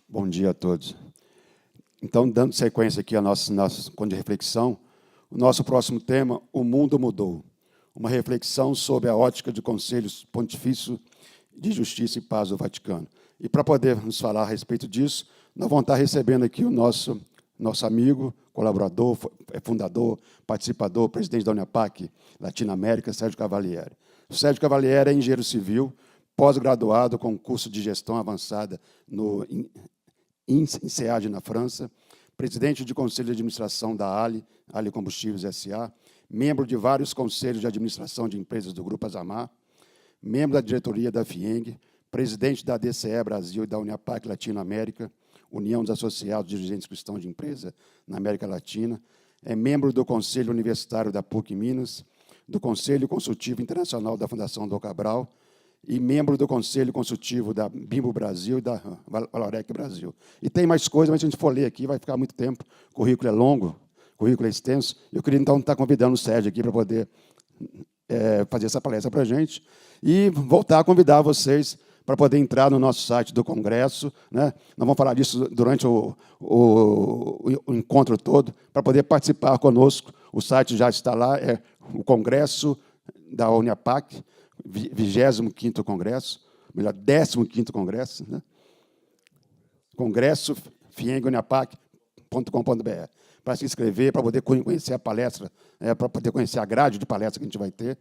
Bom dia a todos. Então, dando sequência aqui à nossa conta de reflexão, o nosso próximo tema, o mundo mudou. Uma reflexão sobre a ótica de Conselhos Pontifício de Justiça e Paz do Vaticano. E para poder nos falar a respeito disso, nós vamos estar recebendo aqui o nosso amigo, colaborador, fundador, participador, presidente da Uniapac Latinoamérica, Sérgio Cavalieri. O Sérgio Cavalieri é engenheiro civil, pós-graduado com curso de gestão avançada no INSEAD, na França, presidente de conselho de administração da Ali Combustíveis S.A., membro de vários conselhos de administração de empresas do Grupo Azamar, membro da diretoria da FIENG, presidente da DCE Brasil e da Uniapac Latinoamérica, União dos Associados Dirigentes Cristãos de Empresa na América Latina, é membro do Conselho Universitário da PUC Minas, do Conselho Consultivo Internacional da Fundação Dom Cabral e membro do Conselho Consultivo da Bimbo Brasil e da Valorec Brasil. E tem mais coisas, mas se a gente for ler aqui, vai ficar muito tempo, o currículo é longo, o currículo é extenso. Eu queria, então, estar convidando o Sérgio aqui para poder fazer essa palestra para a gente e voltar a convidar vocês para poder entrar no nosso site do Congresso, né? Nós vamos falar disso durante o encontro todo, para poder participar conosco. O site já está lá, é o Congresso da Uniapac, 25º Congresso, melhor, 15º Congresso, né? Congresso fiengouniapac.com.br, para se inscrever, para poder conhecer a palestra, para poder conhecer a grade de palestra que a gente vai ter.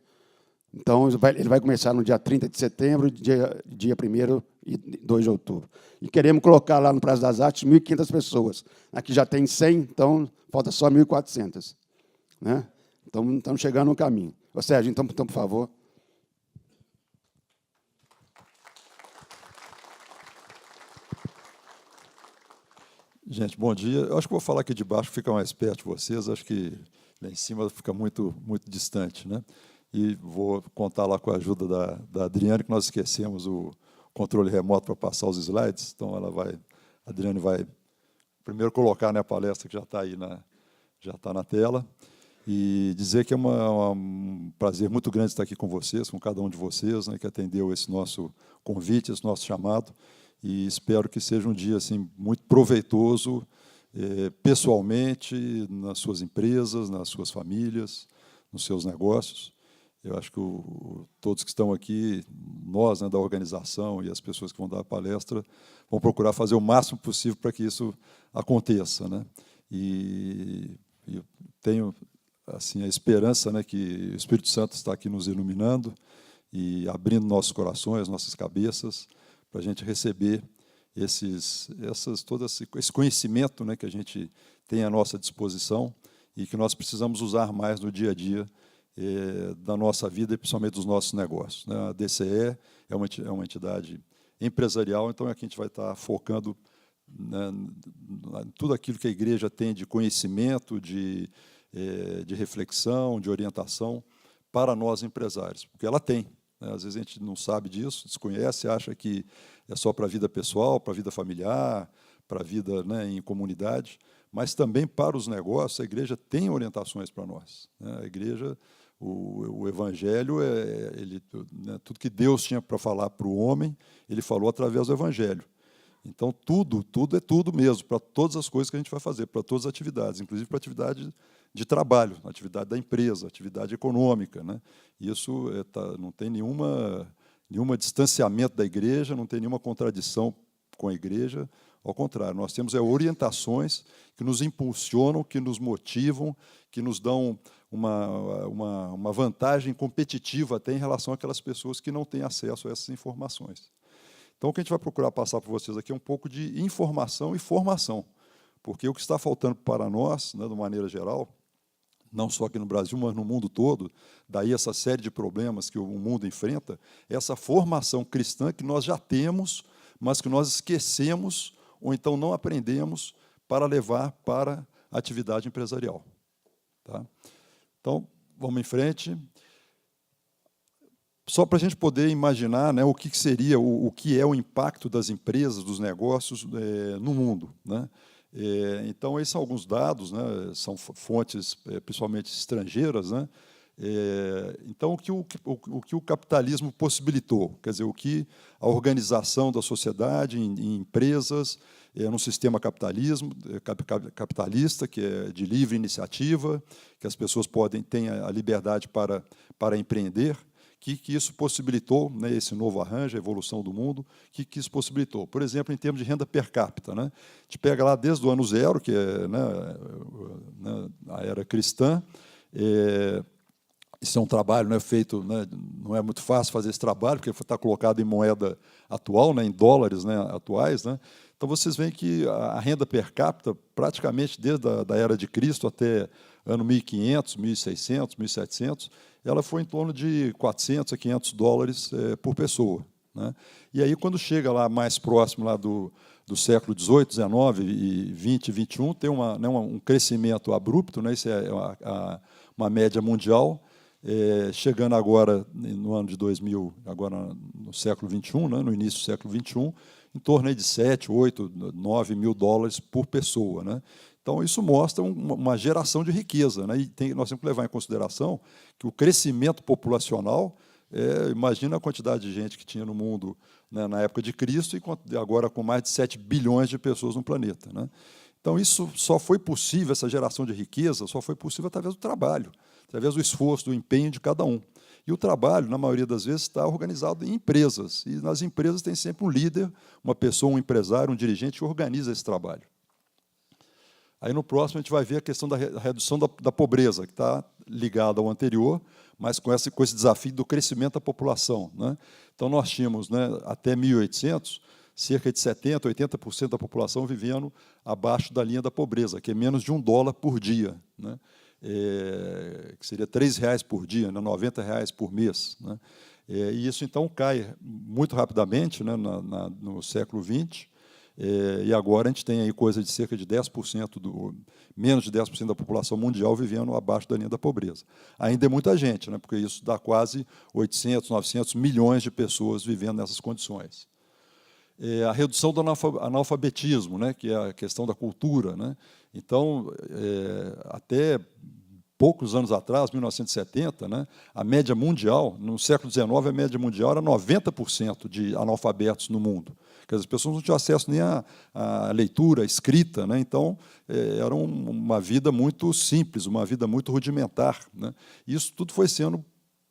Então, ele vai começar no dia 30 de setembro, dia 1º e 2 de outubro. E queremos colocar lá no Praça das Artes 1.500 pessoas. Aqui já tem 100, então falta só 1.400. Né? Então, estamos chegando no caminho. Ô, Sérgio, então, por favor. Gente, bom dia. Eu acho que vou falar aqui de baixo, fica mais perto de vocês. Acho que lá em cima fica muito distante, né? E vou contar lá com a ajuda da Adriane, que nós esquecemos o controle remoto para passar os slides. Então, a Adriane vai primeiro colocar, né, a palestra que já está aí, já está na tela, e dizer que é um prazer muito grande estar aqui com vocês, com cada um de vocês, né, que atendeu esse nosso convite, esse nosso chamado, e espero que seja um dia assim, muito proveitoso, pessoalmente, nas suas empresas, nas suas famílias, nos seus negócios. Eu acho que todos que estão aqui, nós, né, da organização e as pessoas que vão dar a palestra, vão procurar fazer o máximo possível para que isso aconteça, né? E eu tenho assim, a esperança, né, que o Espírito Santo está aqui nos iluminando e abrindo nossos corações, nossas cabeças, para a gente receber todo esse conhecimento, né, que a gente tem à nossa disposição e que nós precisamos usar mais no dia a dia da nossa vida e principalmente dos nossos negócios, né? A DCE é uma entidade empresarial, então aqui a gente vai estar focando, né, em tudo aquilo que a igreja tem de conhecimento, de reflexão, de orientação para nós empresários, porque ela tem, né? Às vezes a gente não sabe disso, desconhece, acha que é só para a vida pessoal, para a vida familiar, para a vida, né, em comunidade, mas também para os negócios, a igreja tem orientações para nós, né? A igreja, o Evangelho, né, tudo que Deus tinha para falar para o homem, ele falou através do Evangelho. Então, tudo é tudo mesmo, para todas as coisas que a gente vai fazer, para todas as atividades, inclusive para a atividade de trabalho, a atividade da empresa, a atividade econômica, né? Isso não tem nenhuma distanciamento da igreja, não tem nenhuma contradição com a igreja, ao contrário, nós temos orientações que nos impulsionam, que nos motivam, que nos dão uma vantagem competitiva até em relação àquelas pessoas que não têm acesso a essas informações. Então, o que a gente vai procurar passar para vocês aqui é um pouco de informação e formação, porque o que está faltando para nós, né, de maneira geral, não só aqui no Brasil, mas no mundo todo, daí essa série de problemas que o mundo enfrenta, essa formação cristã que nós já temos, mas que nós esquecemos ou então não aprendemos para levar para a atividade empresarial. Tá? Então, vamos em frente. Só para a gente poder imaginar, né, o que seria, o que é o impacto das empresas, dos negócios no mundo, né? Então, esses são alguns dados, né, são fontes principalmente estrangeiras, né, Então, o que o capitalismo possibilitou? Quer dizer, o que a organização da sociedade em empresas, num sistema capitalista, que é de livre iniciativa, que as pessoas têm a liberdade para empreender, que isso possibilitou, né, esse novo arranjo, a evolução do mundo, que isso possibilitou. Por exemplo, em termos de renda per capita, né? A gente pega lá desde o ano zero, que é, né, a era cristã. Isso é um trabalho, né, feito, né, não é muito fácil fazer esse trabalho, porque está colocado em moeda atual, né, em dólares, né, atuais. Né? Então, vocês veem que a renda per capita, praticamente desde a da era de Cristo até ano 1500, 1600, 1700, ela foi em torno de 400 a 500 dólares por pessoa. Né? E aí, quando chega lá mais próximo lá do século XVIII, XIX e XX e XXI, tem um crescimento abrupto, né? Isso é uma média mundial, chegando agora, no ano de 2000, agora no século XXI, né? No início do século XXI, em torno aí de 7, 8, 9 mil dólares por pessoa. Né? Então, isso mostra uma geração de riqueza. Né? E nós temos que levar em consideração que o crescimento populacional, imagina a quantidade de gente que tinha no mundo, né, na época de Cristo, e agora com mais de 7 bilhões de pessoas no planeta. Né? Então, isso só foi possível, essa geração de riqueza, só foi possível através do trabalho, através do esforço, do empenho de cada um. E o trabalho, na maioria das vezes, está organizado em empresas. E nas empresas tem sempre um líder, uma pessoa, um empresário, um dirigente que organiza esse trabalho. Aí, no próximo, a gente vai ver a questão da redução da pobreza, que está ligada ao anterior, mas com esse desafio do crescimento da população. Né? Então, nós tínhamos, né, até 1800, cerca de 70%, 80% da população vivendo abaixo da linha da pobreza, que é menos de $1 por dia, né? Que seria R$3 por dia, né? R$90 por mês. Né? E isso, então, cai muito rapidamente, né, no século XX, e agora a gente tem aí coisa de cerca de 10%, menos de 10% da população mundial vivendo abaixo da linha da pobreza. Ainda é muita gente, né, porque isso dá quase 800, 900 milhões de pessoas vivendo nessas condições. A redução do analfabetismo, né, que é a questão da cultura. Né? Então, até poucos anos atrás, 1970, né, a média mundial, no século XIX, a média mundial era 90% de analfabetos no mundo. Quer dizer, as pessoas não tinham acesso nem à leitura, à escrita. Né? Então, era uma vida muito simples, uma vida muito rudimentar. Né? Isso tudo foi sendo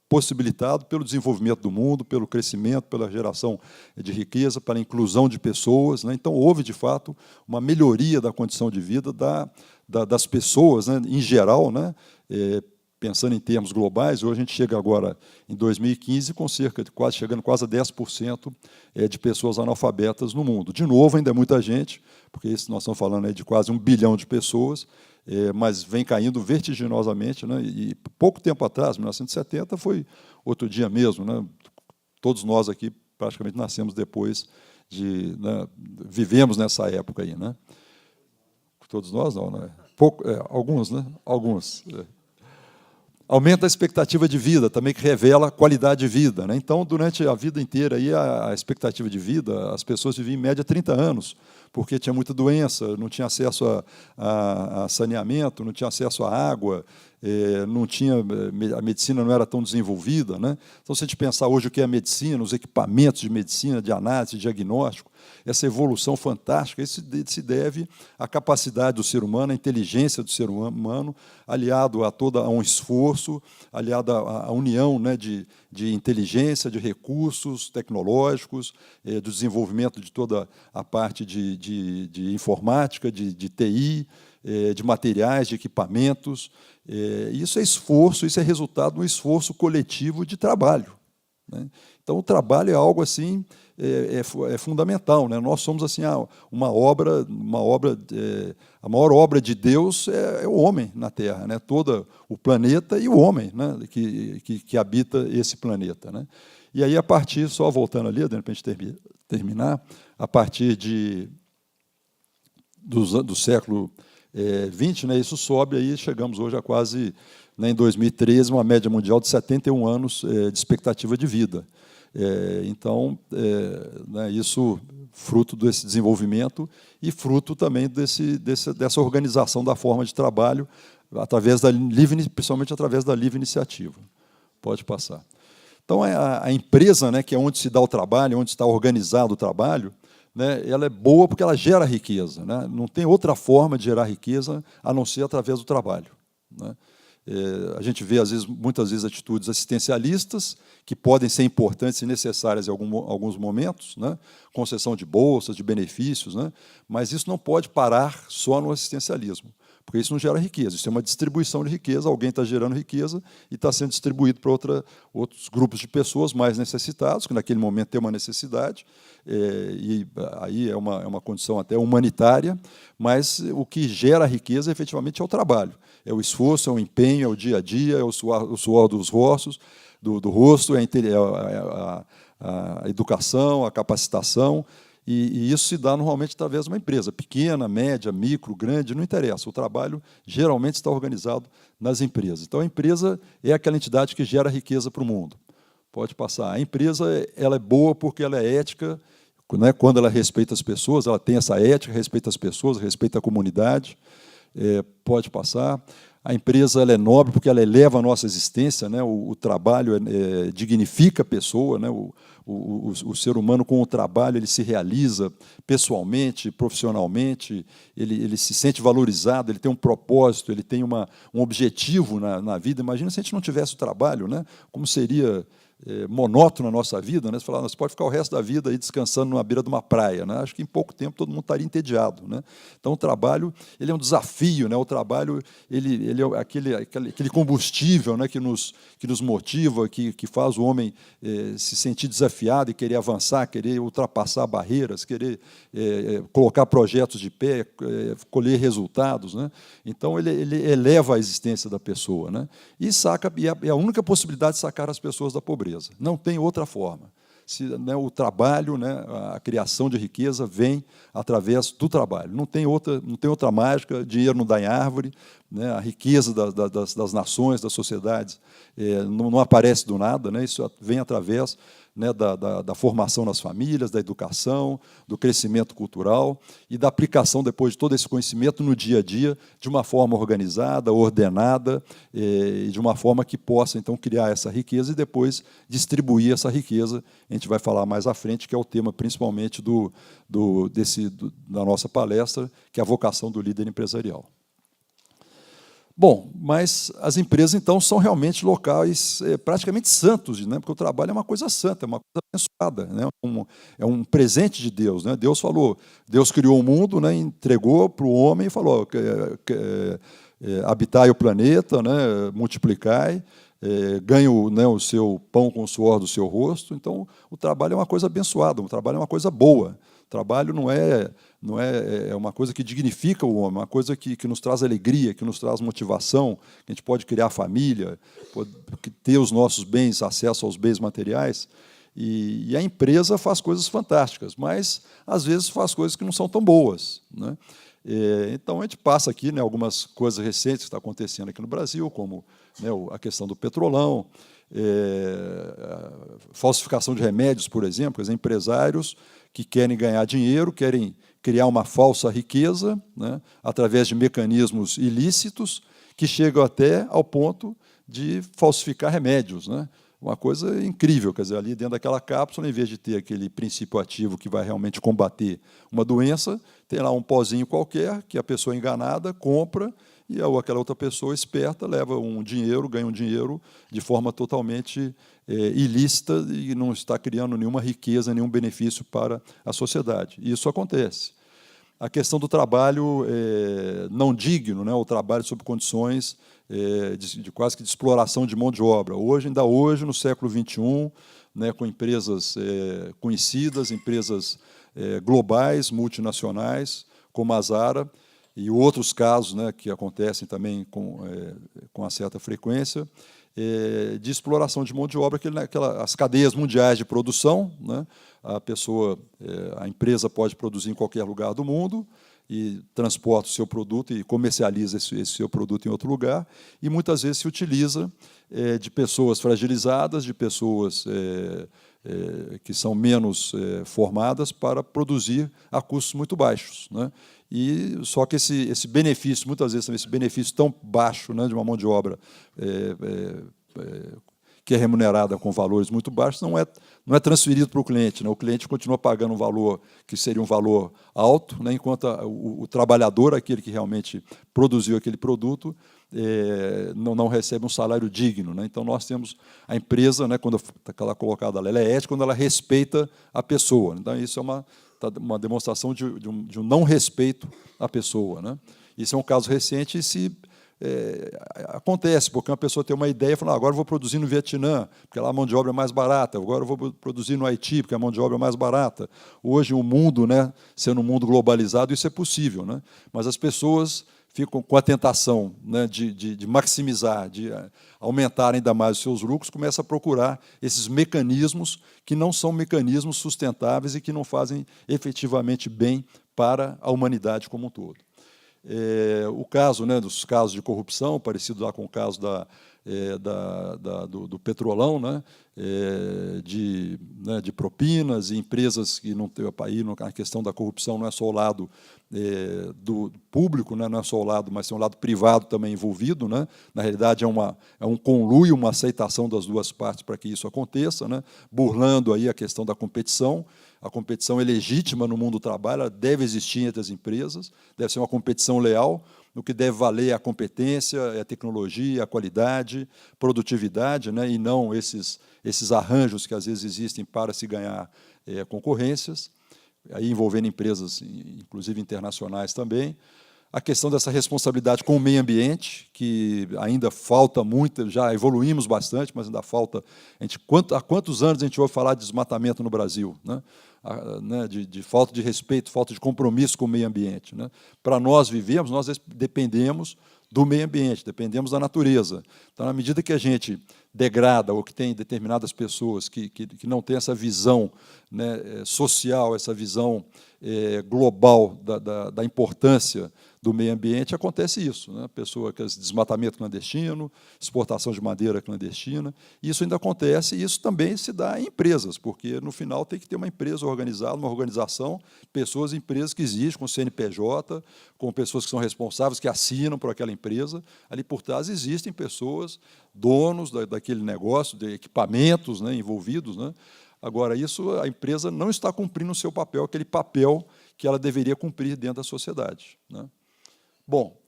possibilitado pelo desenvolvimento do mundo, pelo crescimento, pela geração de riqueza, pela inclusão de pessoas. Né? Então, houve, de fato, uma melhoria da condição de vida das pessoas, né, em geral, né? Pensando em termos globais. Hoje a gente chega agora, em 2015, com chegando quase a 10% de pessoas analfabetas no mundo. De novo, ainda é muita gente, porque isso nós estamos falando aí de quase 1 bilhão de pessoas, mas vem caindo vertiginosamente. Né? E pouco tempo atrás, 1970, foi outro dia mesmo. Né? Todos nós aqui praticamente nascemos depois né, vivemos nessa época aí. Né? Todos nós não, né? Alguns, né? Alguns. Aumenta a expectativa de vida, também, que revela a qualidade de vida. Né? Então, durante a vida inteira, aí, a expectativa de vida, as pessoas viviam em média 30 anos, porque tinha muita doença, não tinha acesso a saneamento, não tinha acesso à água, a medicina não era tão desenvolvida. Né? Então, se a gente pensar hoje o que é a medicina, os equipamentos de medicina, de análise, de diagnóstico, essa evolução fantástica, isso se deve à capacidade do ser humano, à inteligência do ser humano, aliado a um esforço, aliado à união, né, de inteligência, de recursos tecnológicos, do desenvolvimento de toda a parte de informática, de TI, de materiais, de equipamentos. Isso é esforço, isso é resultado de um esforço coletivo de trabalho. Né? Então, o trabalho é algo assim, é fundamental. Né? Nós somos assim, a maior obra de Deus é o homem na Terra, né? Todo o planeta e o homem, né, que habita esse planeta. Né? E aí, a partir, só voltando ali, para a gente terminar, a partir do século XX, né, isso sobe, aí chegamos hoje a quase, né, em 2013, uma média mundial de 71 anos de expectativa de vida. Então, né, isso fruto desse desenvolvimento e fruto também dessa organização da forma de trabalho, principalmente através da livre iniciativa. Pode passar. Então, a empresa, né, que é onde se dá o trabalho, onde está organizado o trabalho, né, ela é boa porque ela gera riqueza. Né? Não tem outra forma de gerar riqueza a não ser através do trabalho. Né? A gente vê, muitas vezes, atitudes assistencialistas, que podem ser importantes e necessárias em alguns momentos, né? Concessão de bolsas, de benefícios, né? Mas isso não pode parar só no assistencialismo, porque isso não gera riqueza, isso é uma distribuição de riqueza, alguém está gerando riqueza e está sendo distribuído para outros grupos de pessoas mais necessitados, que naquele momento tem uma necessidade, e aí é uma condição até humanitária, mas o que gera riqueza, efetivamente, é o trabalho. É o esforço, é o empenho, é o dia a dia, é o suor dos rostos, do rosto, é a educação, a capacitação, e isso se dá normalmente através de uma empresa, pequena, média, micro, grande, não interessa. O trabalho geralmente está organizado nas empresas. Então, a empresa é aquela entidade que gera riqueza para o mundo. Pode passar. A empresa ela é boa porque ela é ética, né? Quando ela respeita as pessoas, ela tem essa ética, respeita as pessoas, respeita a comunidade. Pode passar. A empresa ela é nobre porque ela eleva a nossa existência, né? O trabalho dignifica a pessoa, né? O ser humano, com o trabalho, ele se realiza pessoalmente, profissionalmente, ele se sente valorizado, ele tem um propósito, ele tem um objetivo na vida. Imagina se a gente não tivesse o trabalho, né? Como seria monótono a nossa vida, né? Você fala, você pode ficar o resto da vida aí descansando na beira de uma praia, né? Acho que em pouco tempo todo mundo estaria entediado, né? Então o trabalho ele é um desafio, né? O trabalho ele é aquele combustível, né? que nos motiva, que faz o homem se sentir desafiado e querer avançar, querer ultrapassar barreiras, querer colocar projetos de pé, colher resultados, né? Então ele eleva a existência da pessoa, né? E é a única possibilidade de sacar as pessoas da pobreza. Não tem outra forma. O trabalho, né, a criação de riqueza vem através do trabalho. Não tem outra mágica, dinheiro não dá em árvore, né, a riqueza das nações, das sociedades, não aparece do nada, né, isso vem através, né, da formação nas famílias, da educação, do crescimento cultural e da aplicação, depois de todo esse conhecimento, no dia a dia, de uma forma organizada, ordenada, e de uma forma que possa, então, criar essa riqueza e depois distribuir essa riqueza. A gente vai falar mais à frente, que é o tema, principalmente, da nossa palestra, que é a vocação do líder empresarial. Bom, mas as empresas, então, são realmente locais praticamente santos, né? Porque o trabalho é uma coisa santa, é uma coisa abençoada, né? É um presente de Deus, né? Deus falou, Deus criou o mundo, né? Entregou para o homem e falou, habitai o planeta, né? Multiplicai, ganhe o seu pão com o suor do seu rosto. Então, o trabalho é uma coisa abençoada, o trabalho é uma coisa boa. O trabalho não é uma coisa que dignifica o homem, é uma coisa que nos traz alegria, que nos traz motivação, que a gente pode criar família, pode ter os nossos bens, acesso aos bens materiais. E a empresa faz coisas fantásticas, mas, às vezes, faz coisas que não são tão boas, né? Então, a gente passa aqui, né, algumas coisas recentes que estão acontecendo aqui no Brasil, como, né, a questão do petrolão, falsificação de remédios, por exemplo, os empresários que querem ganhar dinheiro, querem criar uma falsa riqueza, né, através de mecanismos ilícitos, que chegam até ao ponto de falsificar remédios, né? Uma coisa incrível, quer dizer, ali dentro daquela cápsula, em vez de ter aquele princípio ativo que vai realmente combater uma doença, tem lá um pozinho qualquer que a pessoa enganada compra e aquela outra pessoa esperta leva um dinheiro, ganha um dinheiro de forma totalmente ilícita e não está criando nenhuma riqueza, nenhum benefício para a sociedade. E isso acontece. A questão do trabalho não digno, né, o trabalho sob condições de quase que de exploração de mão de obra. Ainda hoje, no século XXI, né, com empresas conhecidas, empresas globais, multinacionais, como a Zara, e outros casos, né, que acontecem também com uma certa frequência, de exploração de mão de obra, as cadeias mundiais de produção, né, a empresa pode produzir em qualquer lugar do mundo, e transporta o seu produto e comercializa esse seu produto em outro lugar, e muitas vezes se utiliza de pessoas fragilizadas, de pessoas que são menos formadas para produzir a custos muito baixos, né? E só que esse benefício, muitas vezes também esse benefício tão baixo, né, de uma mão de obra que é remunerada com valores muito baixos, não é transferido para o cliente, né? O cliente continua pagando um valor que seria um valor alto, né, enquanto o trabalhador, aquele que realmente produziu aquele produto, não recebe um salário digno, né? Então, nós temos a empresa, né, quando ela é colocada lá, ela é ética quando ela respeita a pessoa. Então, isso é uma demonstração de um não respeito à pessoa, né? Isso é um caso recente e acontece, porque uma pessoa tem uma ideia e fala, agora eu vou produzir no Vietnã, porque lá a mão de obra é mais barata, agora eu vou produzir no Haiti, porque a mão de obra é mais barata. Hoje, o mundo, né, sendo um mundo globalizado, isso é possível, né? Mas as pessoas ficam com a tentação, né, de maximizar, de aumentar ainda mais os seus lucros, começam a procurar esses mecanismos que não são mecanismos sustentáveis e que não fazem efetivamente bem para a humanidade como um todo. O caso, né, dos casos de corrupção, parecido lá com o caso do Petrolão, né, de propinas e empresas que não têm aí, a questão da corrupção não é só o lado do público, né, não é só o lado, mas tem um lado privado também envolvido, né? Na realidade, é um conluio, uma aceitação das duas partes para que isso aconteça, né, burlando aí a questão da competição. A competição é legítima no mundo do trabalho, ela deve existir entre as empresas, deve ser uma competição leal, no que deve valer a competência, a tecnologia, a qualidade, produtividade, né, e não esses arranjos que às vezes existem para se ganhar concorrências, aí envolvendo empresas, inclusive internacionais também. A questão dessa responsabilidade com o meio ambiente, que ainda falta muito, já evoluímos bastante, mas ainda falta. Há quantos anos a gente ouve falar de desmatamento no Brasil, né? De falta de respeito, falta de compromisso com o meio ambiente, né? Para nós vivermos, nós dependemos do meio ambiente, dependemos da natureza. Então, na medida que a gente degrada ou que tem determinadas pessoas que não têm essa visão, né, social, essa visão global da importância do meio ambiente, acontece isso, né? Pessoa que desmatamento clandestino, exportação de madeira clandestina, isso ainda acontece, e isso também se dá em empresas, porque no final tem que ter uma empresa organizada, uma organização, pessoas e empresas que existem, com CNPJ, com pessoas que são responsáveis, que assinam por aquela empresa. Ali por trás existem pessoas, donos daquele negócio, de equipamentos, né, envolvidos, né? Agora, a empresa não está cumprindo o seu papel, aquele papel que ela deveria cumprir dentro da sociedade, né? Bom,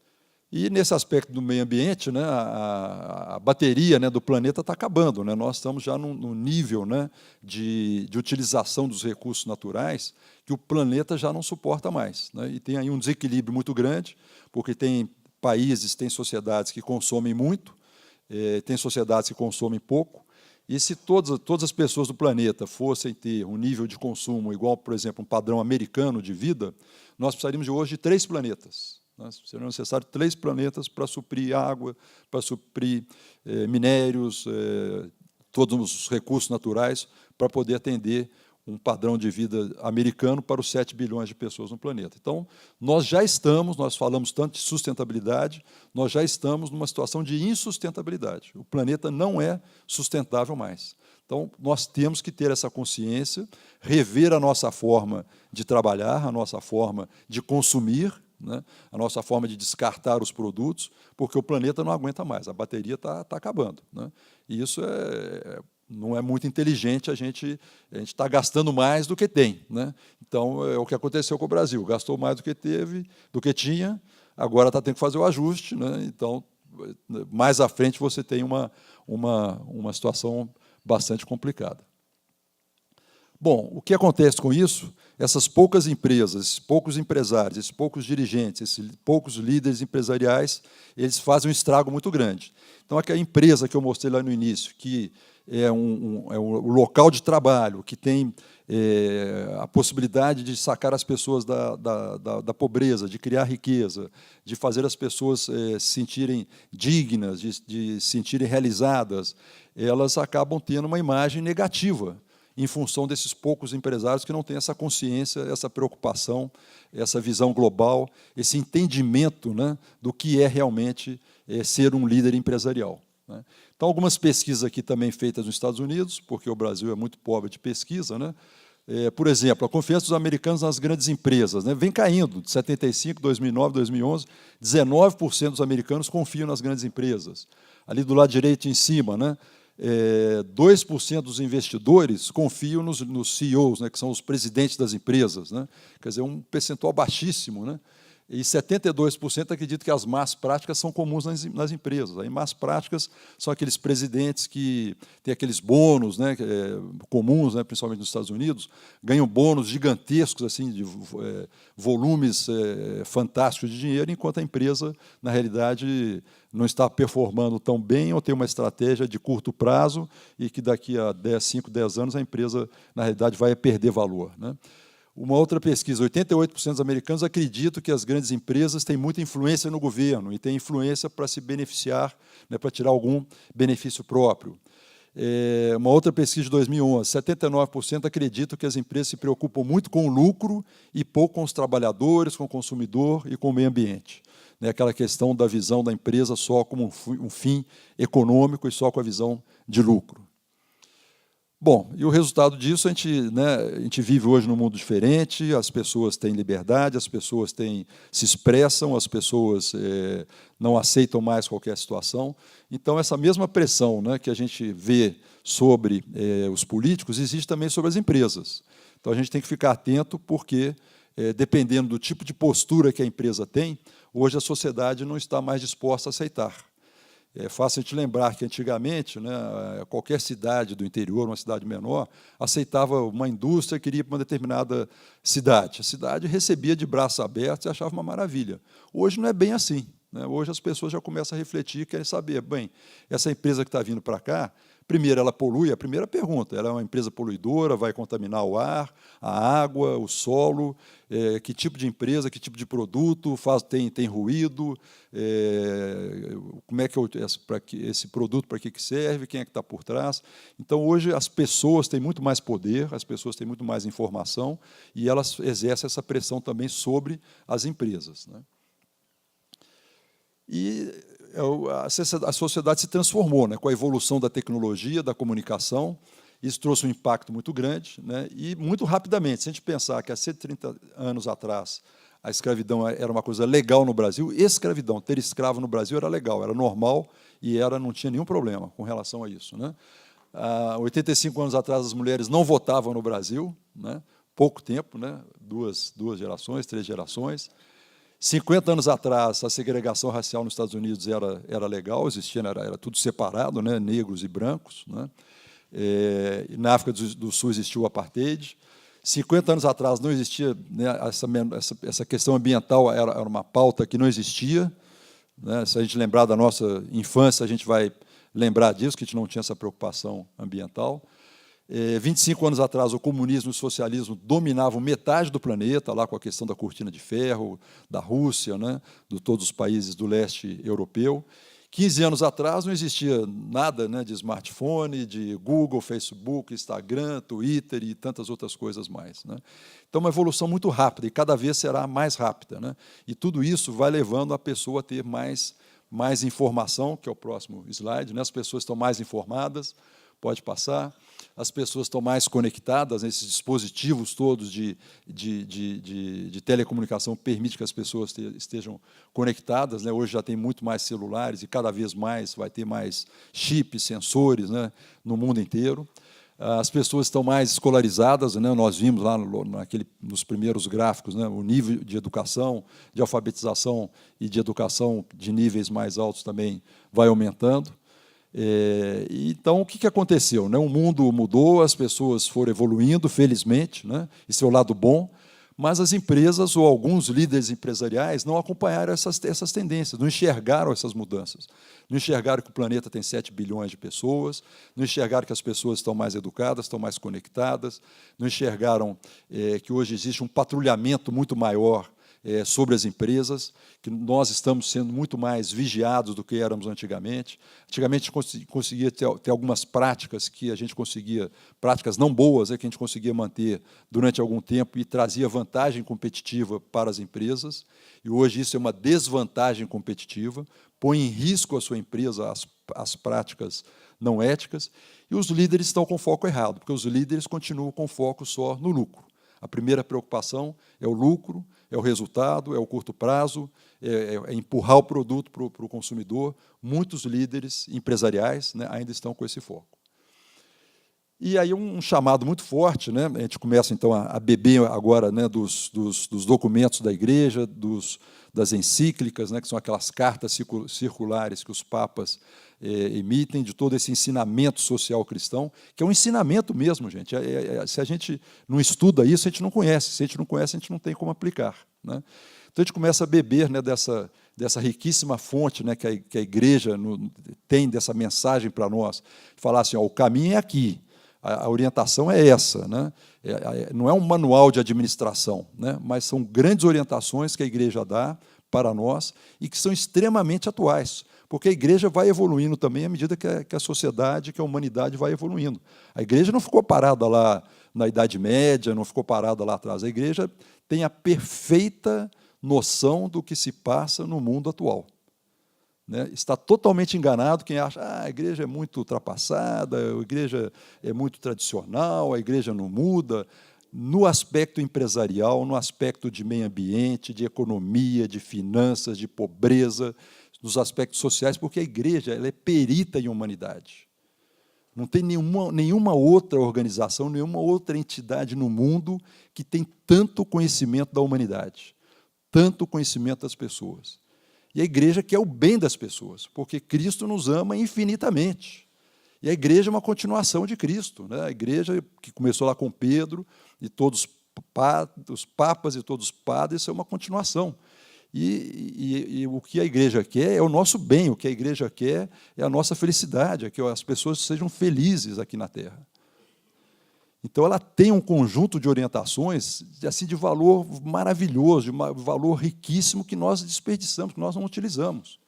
e nesse aspecto do meio ambiente, né, a bateria, né, do planeta está acabando, né? Nós estamos já num nível, né, de utilização dos recursos naturais que o planeta já não suporta mais, né? E tem aí um desequilíbrio muito grande, porque tem países, tem sociedades que consomem muito, tem sociedades que consomem pouco. E se todas as pessoas do planeta fossem ter um nível de consumo igual, por exemplo, um padrão americano de vida, nós precisaríamos de hoje de 3 planetas. Seriam necessários 3 planetas para suprir água, para suprir minérios, todos os recursos naturais, para poder atender um padrão de vida americano para os 7 bilhões de pessoas no planeta. Então, nós falamos tanto de sustentabilidade, nós já estamos numa situação de insustentabilidade. O planeta não é sustentável mais. Então, nós temos que ter essa consciência, rever a nossa forma de trabalhar, a nossa forma de consumir, né, a nossa forma de descartar os produtos, porque o planeta não aguenta mais, a bateria está acabando, né? E isso não é muito inteligente, a gente está gastando mais do que tem, né? Então, é o que aconteceu com o Brasil, gastou mais do que tinha, agora está tendo que fazer o ajuste, né? Então, mais à frente você tem uma situação bastante complicada. Bom, o que acontece com isso? Essas poucas empresas, esses poucos empresários, esses poucos dirigentes, esses poucos líderes empresariais, eles fazem um estrago muito grande. Então, aquela empresa que eu mostrei lá no início, que é um local de trabalho, que tem a possibilidade de sacar as pessoas da pobreza, de criar riqueza, de fazer as pessoas se sentirem dignas, de se sentirem realizadas, elas acabam tendo uma imagem negativa em função desses poucos empresários que não têm essa consciência, essa preocupação, essa visão global, esse entendimento, né, do que é realmente ser um líder empresarial, né. Então, algumas pesquisas aqui também feitas nos Estados Unidos, porque o Brasil é muito pobre de pesquisa, né. Por exemplo, a confiança dos americanos nas grandes empresas, né, vem caindo, de 75, 2009, 2011, 19% dos americanos confiam nas grandes empresas. Ali do lado direito em cima, né, 2% dos investidores confiam nos CEOs, né, que são os presidentes das empresas, né, quer dizer, um percentual baixíssimo, né, e 72% acreditam que as más práticas são comuns nas empresas. Aí, más práticas são aqueles presidentes que têm aqueles bônus, né, comuns, né, principalmente nos Estados Unidos, ganham bônus gigantescos, assim, de volumes fantásticos de dinheiro, enquanto a empresa, na realidade, não está performando tão bem ou tem uma estratégia de curto prazo e que daqui a 5, 10 anos a empresa, na realidade, vai perder valor, né. Uma outra pesquisa, 88% dos americanos acreditam que as grandes empresas têm muita influência no governo e têm influência para se beneficiar, né, para tirar algum benefício próprio. Uma outra pesquisa de 2011, 79% acreditam que as empresas se preocupam muito com o lucro e pouco com os trabalhadores, com o consumidor e com o meio ambiente. Né, aquela questão da visão da empresa só como um fim econômico e só com a visão de lucro. Bom, e o resultado disso, a gente vive hoje num mundo diferente, as pessoas têm liberdade, as pessoas se expressam, as pessoas não aceitam mais qualquer situação. Então, essa mesma pressão, né, que a gente vê sobre os políticos, existe também sobre as empresas. Então, a gente tem que ficar atento, porque, dependendo do tipo de postura que a empresa tem, hoje a sociedade não está mais disposta a aceitar. É fácil a gente lembrar que, antigamente, né, qualquer cidade do interior, uma cidade menor, aceitava uma indústria que iria para uma determinada cidade. A cidade recebia de braços abertos e achava uma maravilha. Hoje não é bem assim, né? Hoje as pessoas já começam a refletir e querem saber, bem, essa empresa que está vindo para cá, primeiro, ela polui, a primeira pergunta, ela é uma empresa poluidora, vai contaminar o ar, a água, o solo, que tipo de empresa, que tipo de produto, tem ruído, como é que esse produto, para que serve, quem é que está por trás. Então, hoje, as pessoas têm muito mais poder, as pessoas têm muito mais informação, e elas exercem essa pressão também sobre as empresas, né? E a sociedade se transformou, né, com a evolução da tecnologia, da comunicação. Isso trouxe um impacto muito grande, né, e muito rapidamente. Se a gente pensar que há 130 anos atrás a escravidão era uma coisa legal no Brasil, escravidão, ter escravo no Brasil era legal, era normal e não tinha nenhum problema com relação a isso, né. Há 85 anos atrás as mulheres não votavam no Brasil, né, pouco tempo, né, duas gerações, 3 gerações. 50 anos atrás, a segregação racial nos Estados Unidos era legal, existia, era tudo separado, né, negros e brancos, né. Na África do Sul existiu o apartheid. 50 anos atrás não existia, né, essa questão ambiental era uma pauta que não existia, né. Se a gente lembrar da nossa infância, a gente vai lembrar disso, que a gente não tinha essa preocupação ambiental. 25 anos atrás, o comunismo e o socialismo dominavam metade do planeta, lá com a questão da cortina de ferro, da Rússia, né, de todos os países do leste europeu. 15 anos atrás não existia nada, né, de smartphone, de Google, Facebook, Instagram, Twitter e tantas outras coisas mais, né. Então, uma evolução muito rápida, e cada vez será mais rápida, né. E tudo isso vai levando a pessoa a ter mais informação, que é o próximo slide, né. As pessoas estão mais informadas, pode passar. As pessoas estão mais conectadas, esses dispositivos todos de telecomunicação permitem que as pessoas estejam conectadas, né? Hoje já tem muito mais celulares e cada vez mais vai ter mais chips, sensores, né, no mundo inteiro. As pessoas estão mais escolarizadas, né? Nós vimos lá nos primeiros gráficos, né, o nível de educação, de alfabetização e de educação de níveis mais altos também vai aumentando. Então, o que aconteceu, né? O mundo mudou, as pessoas foram evoluindo, felizmente, né? Esse é o lado bom, mas as empresas ou alguns líderes empresariais não acompanharam essas tendências, não enxergaram essas mudanças. Não enxergaram que o planeta tem 7 bilhões de pessoas, não enxergaram que as pessoas estão mais educadas, estão mais conectadas, não enxergaram que hoje existe um patrulhamento muito maior sobre as empresas, que nós estamos sendo muito mais vigiados do que éramos antigamente. Antigamente, a gente conseguia ter algumas práticas que a gente conseguia, práticas não boas, que a gente conseguia manter durante algum tempo e trazia vantagem competitiva para as empresas, e hoje isso é uma desvantagem competitiva, põe em risco a sua empresa, as práticas não éticas, e os líderes estão com foco errado, porque os líderes continuam com foco só no lucro. A primeira preocupação é o lucro, é o resultado, é o curto prazo, é empurrar o produto para o consumidor. Muitos líderes empresariais, né, ainda estão com esse foco. E aí um chamado muito forte, né, a gente começa então a beber agora, né, dos documentos da igreja, das encíclicas, né, que são aquelas cartas circulares que os papas emitem, de todo esse ensinamento social cristão, que é um ensinamento mesmo, gente. Se a gente não estuda isso, a gente não conhece. Se a gente não conhece, a gente não tem como aplicar, né? Então, a gente começa a beber, né, dessa riquíssima fonte, né, que a igreja tem, dessa mensagem para nós, falar assim, ó, o caminho é aqui, a orientação é essa, né? Não é um manual de administração, né, mas são grandes orientações que a igreja dá para nós e que são extremamente atuais, porque a igreja vai evoluindo também à medida que a sociedade, que a humanidade vai evoluindo. A igreja não ficou parada lá na Idade Média, não ficou parada lá atrás. A igreja tem a perfeita noção do que se passa no mundo atual, né? Está totalmente enganado quem acha que a igreja é muito ultrapassada, a igreja é muito tradicional, a igreja não muda. No aspecto empresarial, no aspecto de meio ambiente, de economia, de finanças, de pobreza, nos aspectos sociais, porque a igreja ela é perita em humanidade. Não tem nenhuma outra organização, nenhuma outra entidade no mundo que tem tanto conhecimento da humanidade, tanto conhecimento das pessoas. E a igreja quer o bem das pessoas, porque Cristo nos ama infinitamente. E a igreja é uma continuação de Cristo, né? A igreja que começou lá com Pedro, e todos os papas e todos os padres, isso é uma continuação. E o que a igreja quer é o nosso bem, o que a igreja quer é a nossa felicidade, é que as pessoas sejam felizes aqui na Terra. Então, ela tem um conjunto de orientações assim, de valor maravilhoso, de valor riquíssimo que nós desperdiçamos, que nós não utilizamos.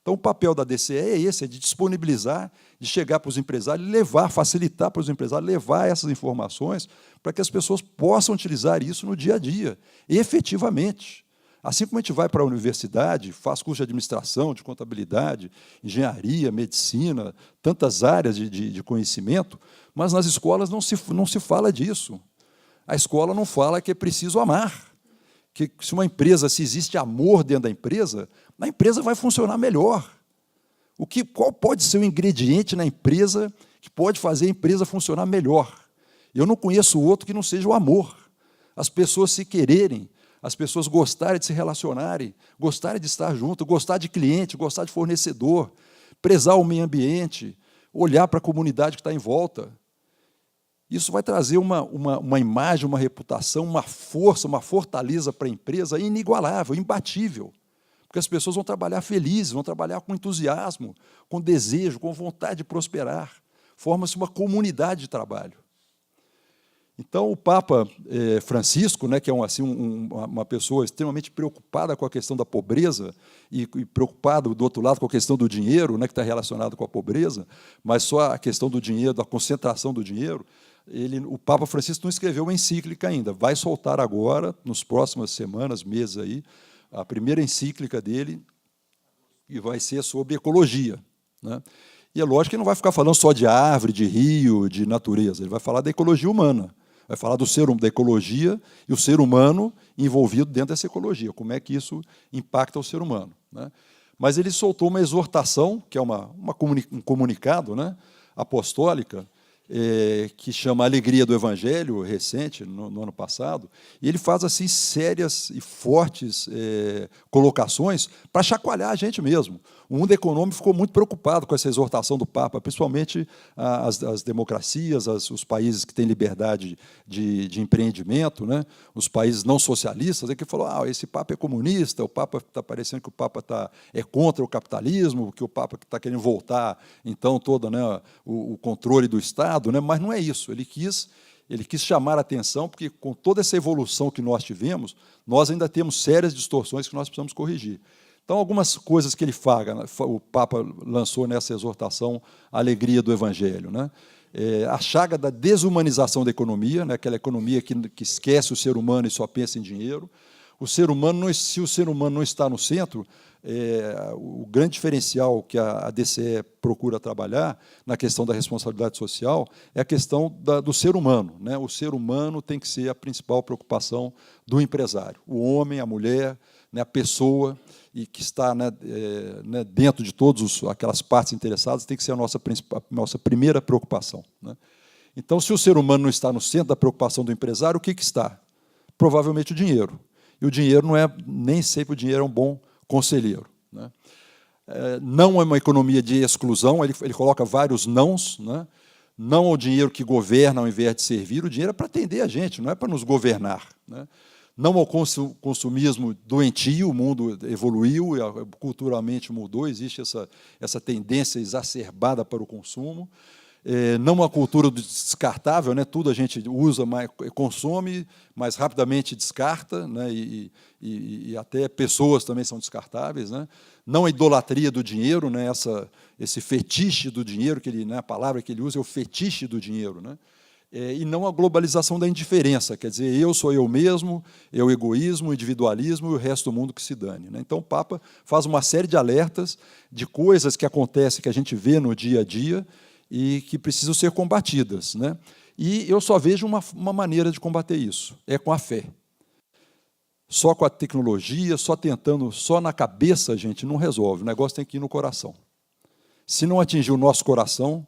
Então, o papel da DCE é esse, é de disponibilizar, de chegar para os empresários, levar, facilitar para os empresários, levar essas informações para que as pessoas possam utilizar isso no dia a dia, efetivamente. Assim como a gente vai para a universidade, faz curso de administração, de contabilidade, engenharia, medicina, tantas áreas de conhecimento, mas nas escolas não se fala disso. A escola não fala que é preciso amar, que se uma empresa, se existe amor dentro da empresa, a empresa vai funcionar melhor. Qual pode ser o ingrediente na empresa que pode fazer a empresa funcionar melhor? Eu não conheço outro que não seja o amor. As pessoas se quererem, as pessoas gostarem de se relacionarem, gostarem de estar junto, gostar de cliente, gostar de fornecedor, prezar o meio ambiente, olhar para a comunidade que está em volta. Isso vai trazer uma imagem, uma reputação, uma força, uma fortaleza para a empresa inigualável, imbatível. Porque as pessoas vão trabalhar felizes, vão trabalhar com entusiasmo, com desejo, com vontade de prosperar. Forma-se uma comunidade de trabalho. Então, o Papa Francisco, né, que é uma pessoa extremamente preocupada com a questão da pobreza e preocupado, do outro lado, com a questão do dinheiro, né, que está relacionado com a pobreza, mas só a questão do dinheiro, da concentração do dinheiro, o Papa Francisco não escreveu uma encíclica ainda, vai soltar agora, nas próximas semanas, meses, aí, a primeira encíclica dele, e vai ser sobre ecologia, né? E é lógico que ele não vai ficar falando só de árvore, de rio, de natureza, ele vai falar da ecologia humana, vai falar da ecologia e o ser humano envolvido dentro dessa ecologia, como é que isso impacta o ser humano, né? Mas ele soltou uma exortação, que é um comunicado, né, apostólica, que chama Alegria do Evangelho, recente, no ano passado, e ele faz assim sérias e fortes colocações para chacoalhar a gente mesmo. O mundo econômico ficou muito preocupado com essa exortação do Papa, principalmente as democracias, os países que têm liberdade de empreendimento, né? Os países não socialistas, que falou, esse Papa é comunista, o Papa está parecendo que o Papa é contra o capitalismo, que o Papa está querendo voltar, então, todo, né, o controle do Estado, né? Mas não é isso. Ele quis Ele quis chamar a atenção, porque com toda essa evolução que nós tivemos, nós ainda temos sérias distorções que nós precisamos corrigir. Então, algumas coisas que ele fala, o Papa lançou nessa exortação, a alegria do Evangelho, né? A chaga da desumanização da economia, né? Aquela economia que esquece o ser humano e só pensa em dinheiro. O ser humano, se o ser humano não está no centro, o grande diferencial que a DCE procura trabalhar na questão da responsabilidade social é a questão do ser humano, né? O ser humano tem que ser a principal preocupação do empresário. O homem, a mulher, né, a pessoa, e que está, né, dentro de todas aquelas partes interessadas, tem que ser a nossa primeira preocupação, né? Então, se o ser humano não está no centro da preocupação do empresário, o que está? Provavelmente o dinheiro. E o dinheiro nem sempre o dinheiro é um bom conselheiro, né? Não é uma economia de exclusão, ele coloca vários nãos, né? Não ao dinheiro que governa ao invés de servir, o dinheiro é para atender a gente, não é para nos governar, né? Não ao consumismo doentio, o mundo evoluiu, culturalmente mudou, existe essa tendência exacerbada para o consumo. Não uma cultura do descartável, né? Tudo a gente usa, consome, mas rapidamente descarta, né? E até pessoas também são descartáveis, né? Não a idolatria do dinheiro, né? Esse fetiche do dinheiro, né? A palavra que ele usa é o fetiche do dinheiro, né? E não a globalização da indiferença, quer dizer, eu sou eu mesmo, é o egoísmo, o individualismo e o resto do mundo que se dane, né? Então, o Papa faz uma série de alertas de coisas que acontecem, que a gente vê no dia a dia e que precisam ser combatidas, né? E eu só vejo uma maneira de combater isso, é com a fé. Só com a tecnologia, só na cabeça, a gente não resolve, o negócio tem que ir no coração. Se não atingir o nosso coração,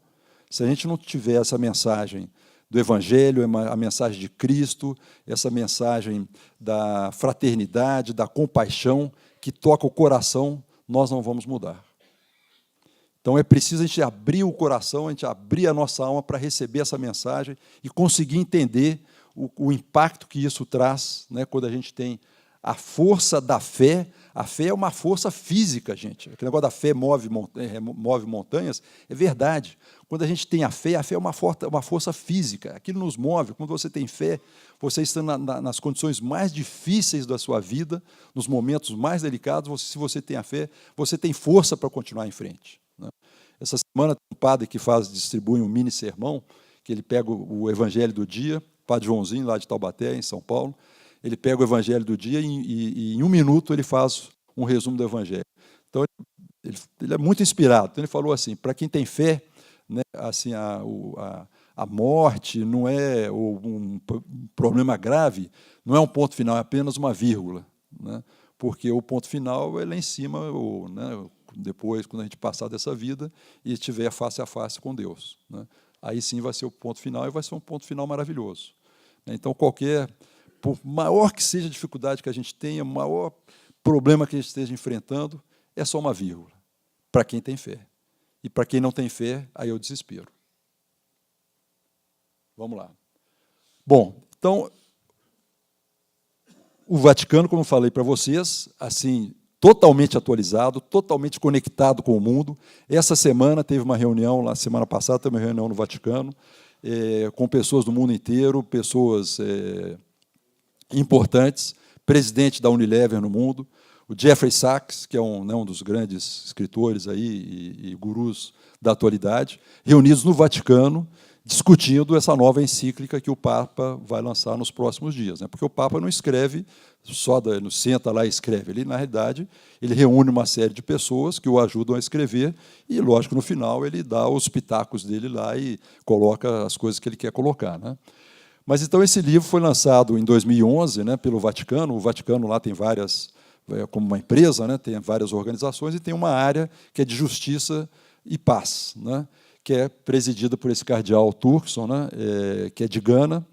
se a gente não tiver essa mensagem do Evangelho, a mensagem de Cristo, essa mensagem da fraternidade, da compaixão, que toca o coração, nós não vamos mudar. Então, é preciso a gente abrir o coração, a gente abrir a nossa alma para receber essa mensagem e conseguir entender o impacto que isso traz, né, quando a gente tem a força da fé. A fé é uma força física, gente. Aquele negócio da fé move montanhas, é verdade. Quando a gente tem a fé é uma força física. Aquilo nos move. Quando você tem fé, você está nas condições mais difíceis da sua vida, nos momentos mais delicados, se você tem a fé, você tem força para continuar em frente, né? Essa semana tem um padre que distribui um mini sermão, que ele pega o Evangelho do dia, padre Joãozinho, lá de Taubaté, em São Paulo. Ele pega o Evangelho do dia e em 1 minuto ele faz um resumo do Evangelho. Então, ele é muito inspirado. Então, ele falou assim, para quem tem fé, né, assim, a morte não é um problema grave, não é um ponto final, é apenas uma vírgula, né? Porque o ponto final é lá em cima, né, depois, quando a gente passar dessa vida e estiver face a face com Deus, né? Aí sim vai ser o ponto final e vai ser um ponto final maravilhoso. Então, por maior que seja a dificuldade que a gente tenha, o maior problema que a gente esteja enfrentando, é só uma vírgula, para quem tem fé. E para quem não tem fé, aí é o desespero. Vamos lá. Bom, então, o Vaticano, como eu falei para vocês, assim, totalmente atualizado, totalmente conectado com o mundo. Essa semana teve uma reunião, lá semana passada teve uma reunião no Vaticano, com pessoas do mundo inteiro, pessoas importantes, presidente da Unilever no mundo, o Jeffrey Sachs, que é um dos grandes escritores aí e gurus da atualidade, reunidos no Vaticano, discutindo essa nova encíclica que o Papa vai lançar nos próximos dias, né? Porque o Papa não escreve não senta lá e escreve. Ele, na realidade, ele reúne uma série de pessoas que o ajudam a escrever e, lógico, no final, ele dá os pitacos dele lá e coloca as coisas que ele quer colocar, né? Mas, então, esse livro foi lançado em 2011, né, pelo Vaticano. O Vaticano lá tem várias, como uma empresa, né, tem várias organizações e tem uma área que é de justiça e paz, né, que é presidida por esse cardeal Turkson, né, que é de Gana,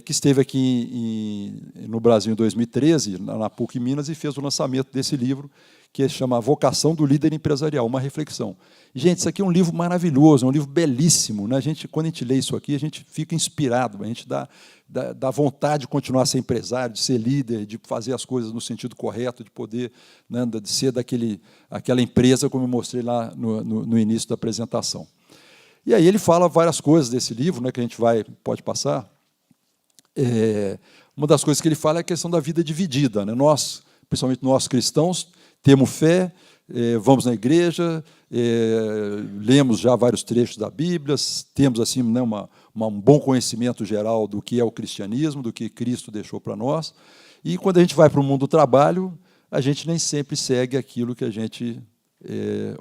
que esteve aqui no Brasil em 2013, na PUC Minas, e fez o lançamento desse livro, que chama A Vocação do Líder Empresarial, uma reflexão. Gente, isso aqui é um livro maravilhoso, é um livro belíssimo, né? Quando a gente lê isso aqui, a gente fica inspirado, a gente dá vontade de continuar a ser empresário, de ser líder, de fazer as coisas no sentido correto, de poder, né, de ser aquela empresa, como eu mostrei lá no início da apresentação. E aí ele fala várias coisas desse livro, né, que a gente pode passar. uma das coisas que ele fala é a questão da vida dividida, né? Nós, principalmente nós cristãos, temos fé, vamos na igreja, lemos já vários trechos da Bíblia, temos assim, né, um bom conhecimento geral do que é o cristianismo, do que Cristo deixou para nós, e quando a gente vai para o mundo do trabalho, a gente nem sempre segue aquilo que a gente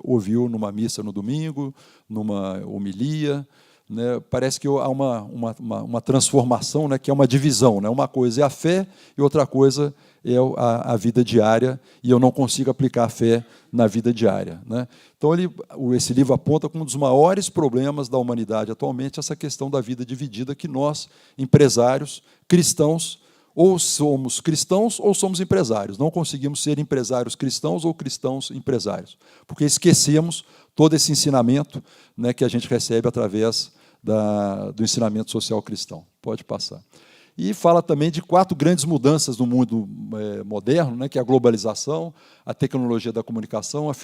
ouviu numa missa no domingo, numa homilia, né? Parece que há uma transformação, né, que é uma divisão, né? Uma coisa é a fé e outra coisa é a vida diária, e eu não consigo aplicar a fé na vida diária, né? Então, esse livro aponta como um dos maiores problemas da humanidade atualmente essa questão da vida dividida, que nós, empresários, cristãos, ou somos cristãos ou somos empresários. Não conseguimos ser empresários cristãos ou cristãos empresários, porque esquecemos todo esse ensinamento, né, que a gente recebe através do ensinamento social cristão. Pode passar. E fala também de 4 grandes mudanças no mundo moderno, né, que é a globalização, a tecnologia da comunicação, a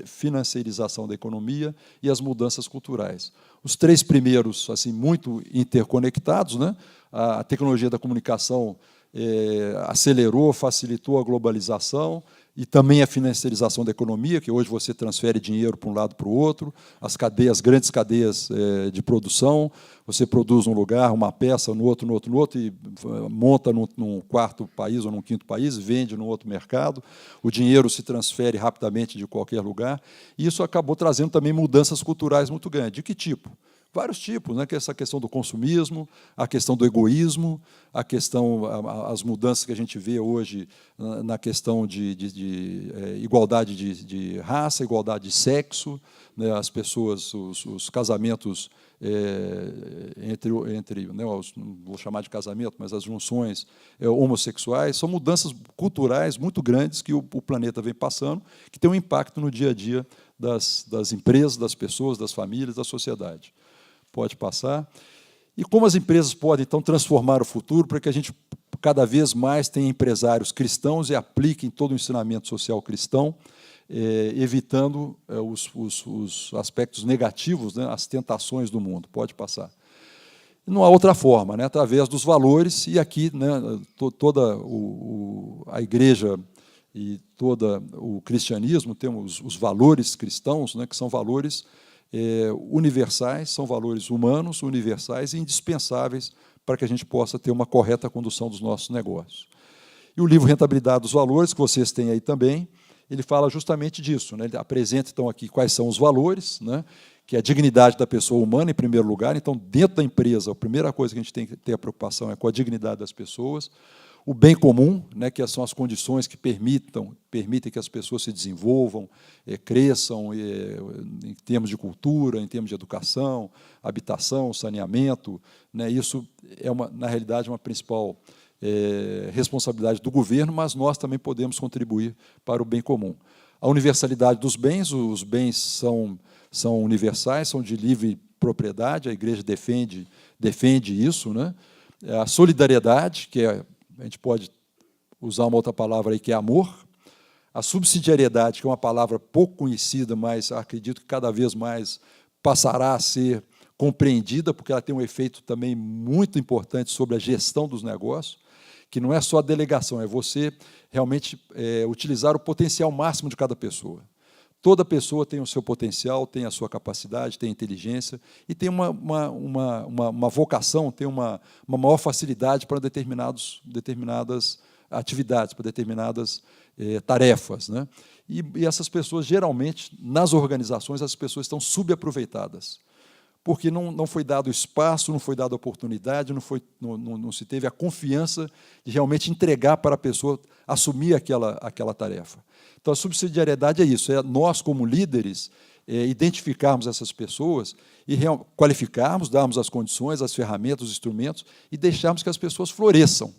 financiarização da economia e as mudanças culturais. Os 3 primeiros, assim, muito interconectados, né? A tecnologia da comunicação acelerou, facilitou a globalização e também a financiarização da economia, que hoje você transfere dinheiro para um lado para o outro, as grandes cadeias de produção, você produz num lugar uma peça, no outro, e monta num 4º país ou num 5º país, vende num outro mercado, o dinheiro se transfere rapidamente de qualquer lugar, e isso acabou trazendo também mudanças culturais muito grandes. De que tipo? Vários tipos, né? Que é essa questão do consumismo, a questão do egoísmo, as mudanças que a gente vê hoje na questão de igualdade de raça, igualdade de sexo, né? As pessoas, os casamentos entre né, não vou chamar de casamento, mas as junções homossexuais, são mudanças culturais muito grandes que o planeta vem passando, que tem um impacto no dia a dia das empresas, das pessoas, das famílias, da sociedade. Pode passar. E como as empresas podem, então, transformar o futuro para que a gente cada vez mais tenha empresários cristãos e apliquem todo o ensinamento social cristão, evitando os aspectos negativos, né, as tentações do mundo. Pode passar. E não há outra forma, né, através dos valores, e aqui, né, toda a igreja e todo o cristianismo temos os valores cristãos, né, que são valores universais, são valores humanos, universais e indispensáveis para que a gente possa ter uma correta condução dos nossos negócios. E o livro Rentabilidade dos Valores, que vocês têm aí também, ele fala justamente disso, né? Ele apresenta, então, aqui quais são os valores, né? Que é a dignidade da pessoa humana, em primeiro lugar. Então, dentro da empresa, a primeira coisa que a gente tem que ter a preocupação é com a dignidade das pessoas. O bem comum, né, que são as condições que permitem que as pessoas se desenvolvam, cresçam em termos de cultura, em termos de educação, habitação, saneamento, né, isso é, na realidade, uma principal responsabilidade do governo, mas nós também podemos contribuir para o bem comum. A universalidade dos bens, os bens são universais, são de livre propriedade, a igreja defende isso, né? A solidariedade, que a gente pode usar uma outra palavra aí, que é amor. A subsidiariedade, que é uma palavra pouco conhecida, mas acredito que cada vez mais passará a ser compreendida, porque ela tem um efeito também muito importante sobre a gestão dos negócios, que não é só a delegação, é você realmente utilizar o potencial máximo de cada pessoa. Toda pessoa tem o seu potencial, tem a sua capacidade, tem inteligência e tem uma vocação, tem uma maior facilidade para determinadas atividades, para determinadas tarefas, né? E essas pessoas, geralmente, nas organizações, as pessoas estão subaproveitadas, porque não foi dado espaço, não foi dada oportunidade, não se teve a confiança de realmente entregar para a pessoa assumir aquela tarefa. Então, a subsidiariedade é isso, é nós, como líderes, identificarmos essas pessoas e qualificarmos, darmos as condições, as ferramentas, os instrumentos e deixarmos que as pessoas floresçam.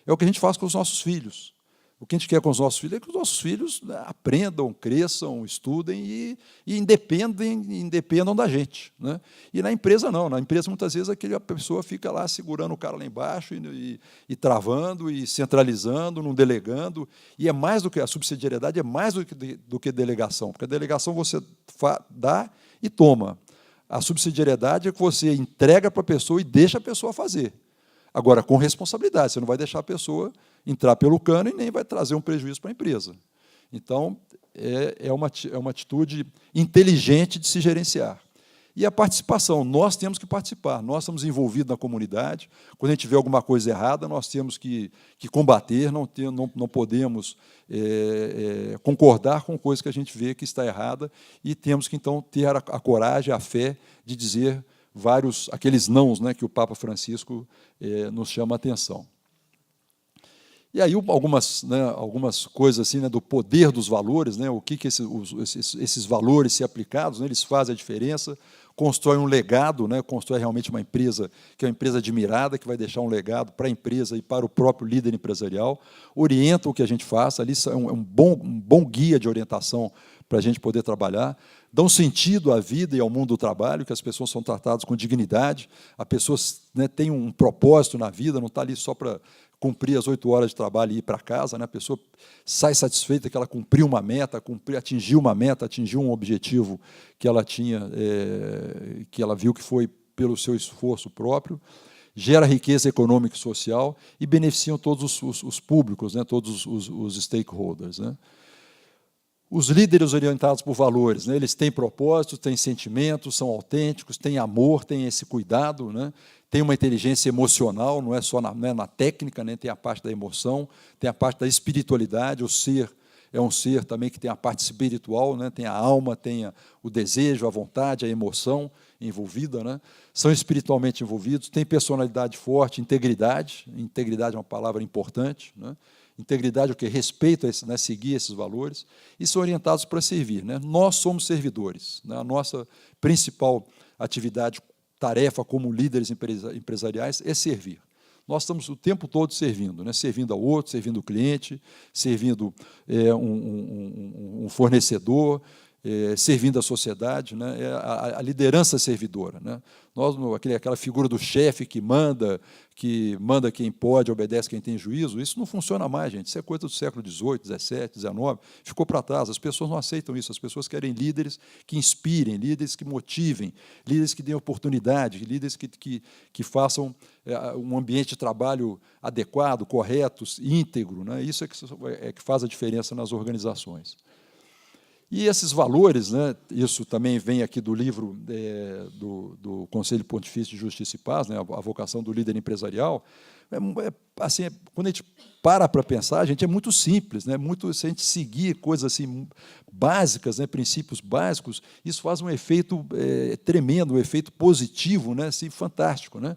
É o que a gente faz com os nossos filhos. O que a gente quer com os nossos filhos é que os nossos filhos aprendam, cresçam, estudem e independam da gente, né? E na empresa não. Na empresa, muitas vezes, a pessoa fica lá segurando o cara lá embaixo e travando e centralizando, não delegando. E é mais do que a subsidiariedade, é mais do que delegação, porque a delegação você dá e toma. A subsidiariedade é que você entrega para a pessoa e deixa a pessoa fazer. Agora, com responsabilidade, você não vai deixar a pessoa entrar pelo cano e nem vai trazer um prejuízo para a empresa. Então, é uma atitude inteligente de se gerenciar. E a participação, nós temos que participar, nós estamos envolvidos na comunidade, quando a gente vê alguma coisa errada, nós temos que combater, não podemos concordar com coisa que a gente vê que está errada, e temos que, então, ter a coragem, a fé de dizer aqueles nãos, né, que o Papa Francisco nos chama a atenção. E aí algumas coisas assim, né, do poder dos valores, né, o que esses valores, se aplicados, né, eles fazem a diferença, constrói um legado, né, constrói realmente uma empresa que é uma empresa admirada, que vai deixar um legado para a empresa e para o próprio líder empresarial, orienta o que a gente faça, ali é um bom guia de orientação para a gente poder trabalhar, dão sentido à vida e ao mundo do trabalho, que as pessoas são tratadas com dignidade, a pessoa, né, tem um propósito na vida, não está ali só para cumprir as 8 horas de trabalho e ir para casa, né? A pessoa sai satisfeita que ela cumpriu uma meta, atingiu uma meta, atingiu um objetivo que ela tinha, que ela viu que foi pelo seu esforço próprio, gera riqueza econômica e social e beneficiam todos os públicos, né? Todos os stakeholders, né? Os líderes orientados por valores, né? Eles têm propósitos, têm sentimentos, são autênticos, têm amor, têm esse cuidado, né? Tem uma inteligência emocional, não é só na técnica, né? Tem a parte da emoção, tem a parte da espiritualidade, o ser é um ser também que tem a parte espiritual, né? Tem a alma, tem o desejo, a vontade, a emoção envolvida, né? São espiritualmente envolvidos, têm personalidade forte, integridade é uma palavra importante, né? Integridade é o que? Respeito, né? Seguir esses valores, e são orientados para servir, né? Nós somos servidores, né? A nossa principal atividade, tarefa como líderes empresariais é servir. Nós estamos o tempo todo servindo, né? Servindo ao outro, servindo o cliente, servindo um fornecedor, servindo a sociedade, né? A liderança servidora, né? Aquela figura do chefe que manda quem pode, obedece quem tem juízo, isso não funciona mais, gente. Isso é coisa do século XVIII, XVII, XIX, ficou para trás. As pessoas não aceitam isso, as pessoas querem líderes que inspirem, líderes que motivem, líderes que deem oportunidade, líderes que façam um ambiente de trabalho adequado, correto, íntegro, né? Isso é que faz a diferença nas organizações. E esses valores, né, isso também vem aqui do livro do Conselho Pontifício de Justiça e Paz, né, a vocação do líder empresarial, assim, quando a gente para pensar, a gente é muito simples, né, se a gente seguir coisas assim básicas, né, princípios básicos, isso faz um efeito tremendo, um efeito positivo, né, assim, fantástico, né?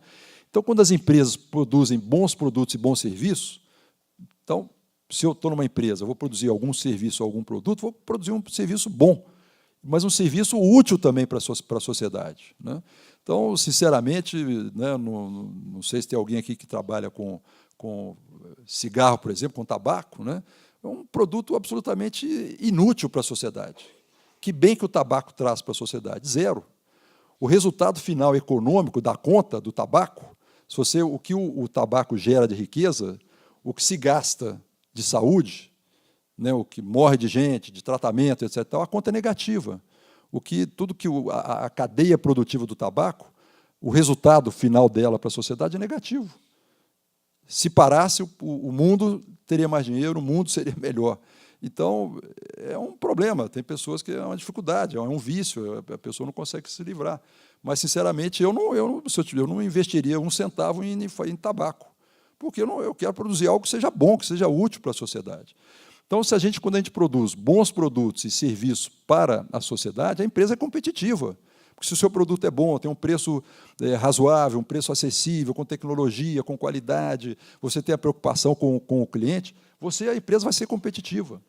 Então, quando as empresas produzem bons produtos e bons serviços, então, se eu estou numa empresa, vou produzir algum serviço, algum produto, vou produzir um serviço bom, mas um serviço útil também para a sociedade, né? Então, sinceramente, né, não sei se tem alguém aqui que trabalha com cigarro, por exemplo, com tabaco, né? É um produto absolutamente inútil para a sociedade. Que bem que o tabaco traz para a sociedade? Zero. O resultado final econômico da conta do tabaco, o que o tabaco gera de riqueza, o que se gasta de saúde, né, o que morre de gente, de tratamento, etc., a conta é negativa. Tudo que a cadeia produtiva do tabaco, o resultado final dela para a sociedade é negativo. Se parasse, o mundo teria mais dinheiro, o mundo seria melhor. Então, é um problema, tem pessoas que é uma dificuldade, é um vício, a pessoa não consegue se livrar. Mas, sinceramente, eu não investiria um centavo em tabaco, porque eu quero produzir algo que seja bom, que seja útil para a sociedade. Então, quando a gente produz bons produtos e serviços para a sociedade, a empresa é competitiva. Porque se o seu produto é bom, tem um preço razoável, um preço acessível, com tecnologia, com qualidade, você tem a preocupação com o cliente, a empresa vai ser competitiva.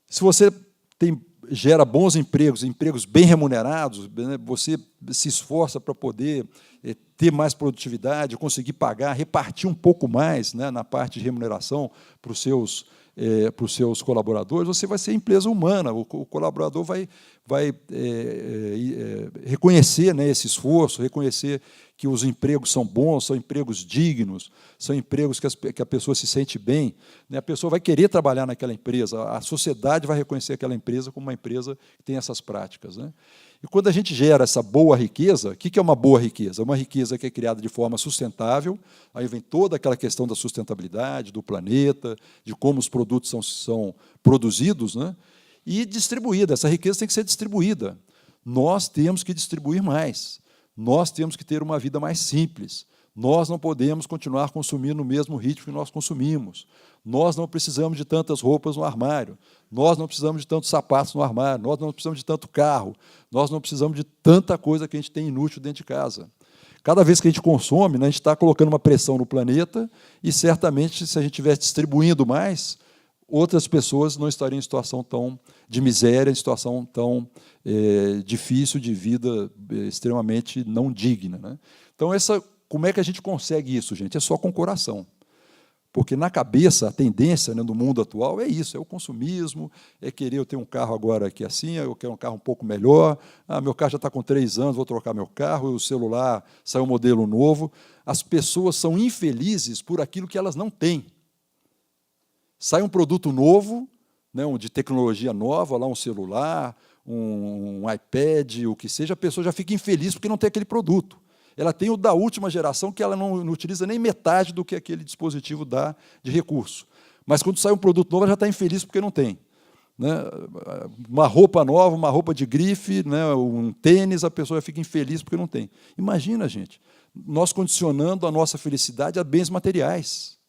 Se você gera bons empregos bem remunerados, né, você se esforça para poder ter mais produtividade, conseguir pagar, repartir um pouco mais, né, na parte de remuneração para os seus colaboradores, você vai ser empresa humana, o colaborador vai reconhecer, né, esse esforço, reconhecer que os empregos são bons, são empregos dignos, são empregos que a pessoa se sente bem, né? A pessoa vai querer trabalhar naquela empresa, a sociedade vai reconhecer aquela empresa como uma empresa que tem essas práticas, né? E quando a gente gera essa boa riqueza, o que é uma boa riqueza? Uma riqueza que é criada de forma sustentável, aí vem toda aquela questão da sustentabilidade, do planeta, de como os produtos são produzidos, né? E distribuída. Essa riqueza tem que ser distribuída. Nós temos que distribuir mais. Nós temos que ter uma vida mais simples. Nós não podemos continuar consumindo no mesmo ritmo que nós consumimos. Nós não precisamos de tantas roupas no armário. Nós não precisamos de tantos sapatos no armário. Nós não precisamos de tanto carro. Nós não precisamos de tanta coisa que a gente tem inútil dentro de casa. Cada vez que a gente consome, né, a gente está colocando uma pressão no planeta e, certamente, se a gente estivesse distribuindo mais, outras pessoas não estariam em situação tão de miséria, em situação tão difícil, de vida extremamente não digna, né? Então, como é que a gente consegue isso, gente? É só com o coração. Porque, na cabeça, a tendência, né, no mundo atual é isso, é o consumismo, é querer eu ter um carro agora aqui assim, eu quero um carro um pouco melhor, meu carro já está com 3 anos, vou trocar meu carro, o celular saiu um modelo novo. As pessoas são infelizes por aquilo que elas não têm. Sai um produto novo, né, de tecnologia nova, lá um celular, um iPad, o que seja, a pessoa já fica infeliz porque não tem aquele produto. Ela tem o da última geração, que ela não utiliza nem metade do que aquele dispositivo dá de recurso. Mas, quando sai um produto novo, ela já está infeliz porque não tem, né? Uma roupa nova, uma roupa de grife, né, um tênis, a pessoa fica infeliz porque não tem. Imagina, gente, nós condicionando a nossa felicidade a bens materiais.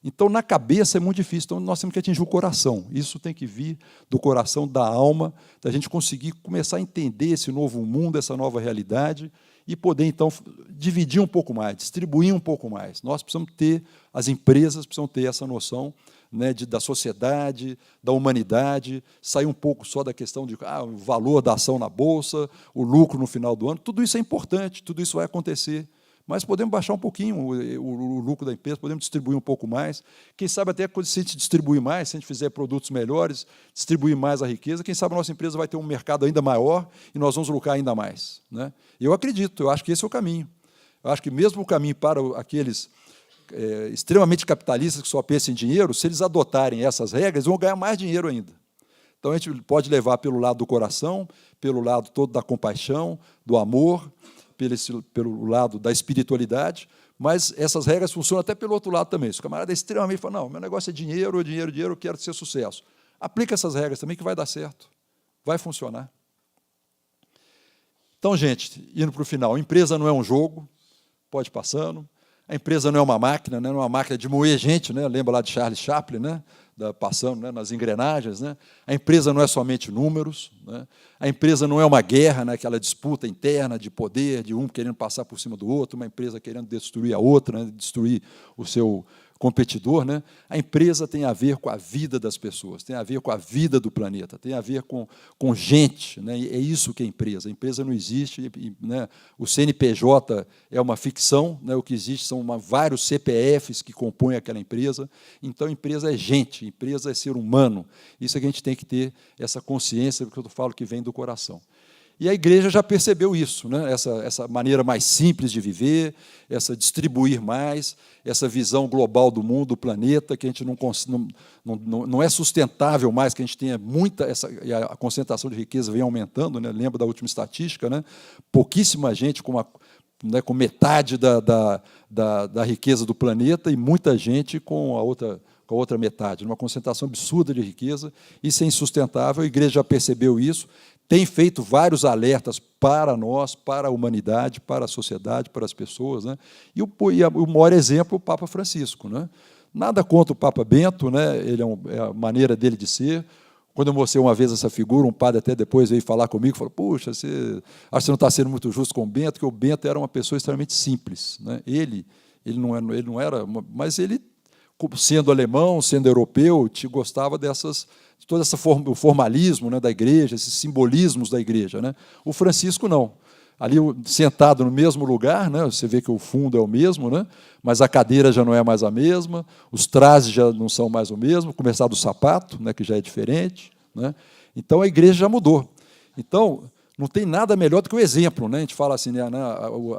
Então, na cabeça é muito difícil. Então, nós temos que atingir o coração. Isso tem que vir do coração, da alma, da gente conseguir começar a entender esse novo mundo, essa nova realidade, e poder, então, dividir um pouco mais, distribuir um pouco mais. Nós precisamos ter, as empresas precisam ter essa noção, né, da sociedade, da humanidade, sair um pouco só da questão de o valor da ação na Bolsa, o lucro no final do ano. Tudo isso é importante, tudo isso vai acontecer. Mas podemos baixar um pouquinho o lucro da empresa, podemos distribuir um pouco mais. Quem sabe até se a gente distribuir mais, se a gente fizer produtos melhores, distribuir mais a riqueza, quem sabe a nossa empresa vai ter um mercado ainda maior e nós vamos lucrar ainda mais, né? Eu acredito, eu acho que esse é o caminho. Eu acho que mesmo o caminho para aqueles extremamente capitalistas que só pensam em dinheiro, se eles adotarem essas regras, vão ganhar mais dinheiro ainda. Então, a gente pode levar pelo lado do coração, pelo lado todo da compaixão, do amor, pelo lado da espiritualidade, mas essas regras funcionam até pelo outro lado também. Se o camarada é extremamente fala, não, meu negócio é dinheiro, dinheiro, dinheiro, eu quero ter sucesso. Aplica essas regras também que vai dar certo, vai funcionar. Então, gente, indo para o final, a empresa não é um jogo, pode ir passando, a empresa não é uma máquina, né, não é uma máquina de moer gente, né, lembra lá de Charles Chaplin, né, passando, né, nas engrenagens, né? A empresa não é somente números, né? A empresa não é uma guerra, né, aquela disputa interna de poder, de um querendo passar por cima do outro, uma empresa querendo destruir a outra, né, destruir o seu competidor, né? A empresa tem a ver com a vida das pessoas, tem a ver com a vida do planeta, tem a ver com gente, né? É isso que é empresa. A empresa não existe, né? O CNPJ é uma ficção, né? O que existe são vários CPFs que compõem aquela empresa. Então, a empresa é gente, a empresa é ser humano. Isso é que a gente tem que ter essa consciência, porque eu falo que vem do coração. E a igreja já percebeu isso, né? Essa maneira mais simples de viver, essa distribuir mais, essa visão global do mundo, do planeta, que a gente não é sustentável mais, que a gente tenha muita, e a concentração de riqueza vem aumentando, né? Lembra da última estatística, né? Pouquíssima gente com metade da riqueza do planeta e muita gente com a outra metade, uma concentração absurda de riqueza. Isso é insustentável, a igreja já percebeu isso, tem feito vários alertas para nós, para a humanidade, para a sociedade, para as pessoas, né? E o maior exemplo, o Papa Francisco, né? Nada contra o Papa Bento, né? Ele é a maneira dele de ser. Quando eu mostrei uma vez essa figura, um padre até depois veio falar comigo, falou, puxa, acho que você não está sendo muito justo com o Bento, porque o Bento era uma pessoa extremamente simples, né? Ele não era, mas ele, sendo alemão, sendo europeu, gostava todo o formalismo, né, da igreja, esses simbolismos da igreja, né? O Francisco não. Ali, sentado no mesmo lugar, né, você vê que o fundo é o mesmo, né, mas a cadeira já não é mais a mesma, os trajes já não são mais o mesmo, começar do sapato, né, que já é diferente, né? Então, a igreja já mudou. Então, não tem nada melhor do que o exemplo, né? A gente fala assim, né,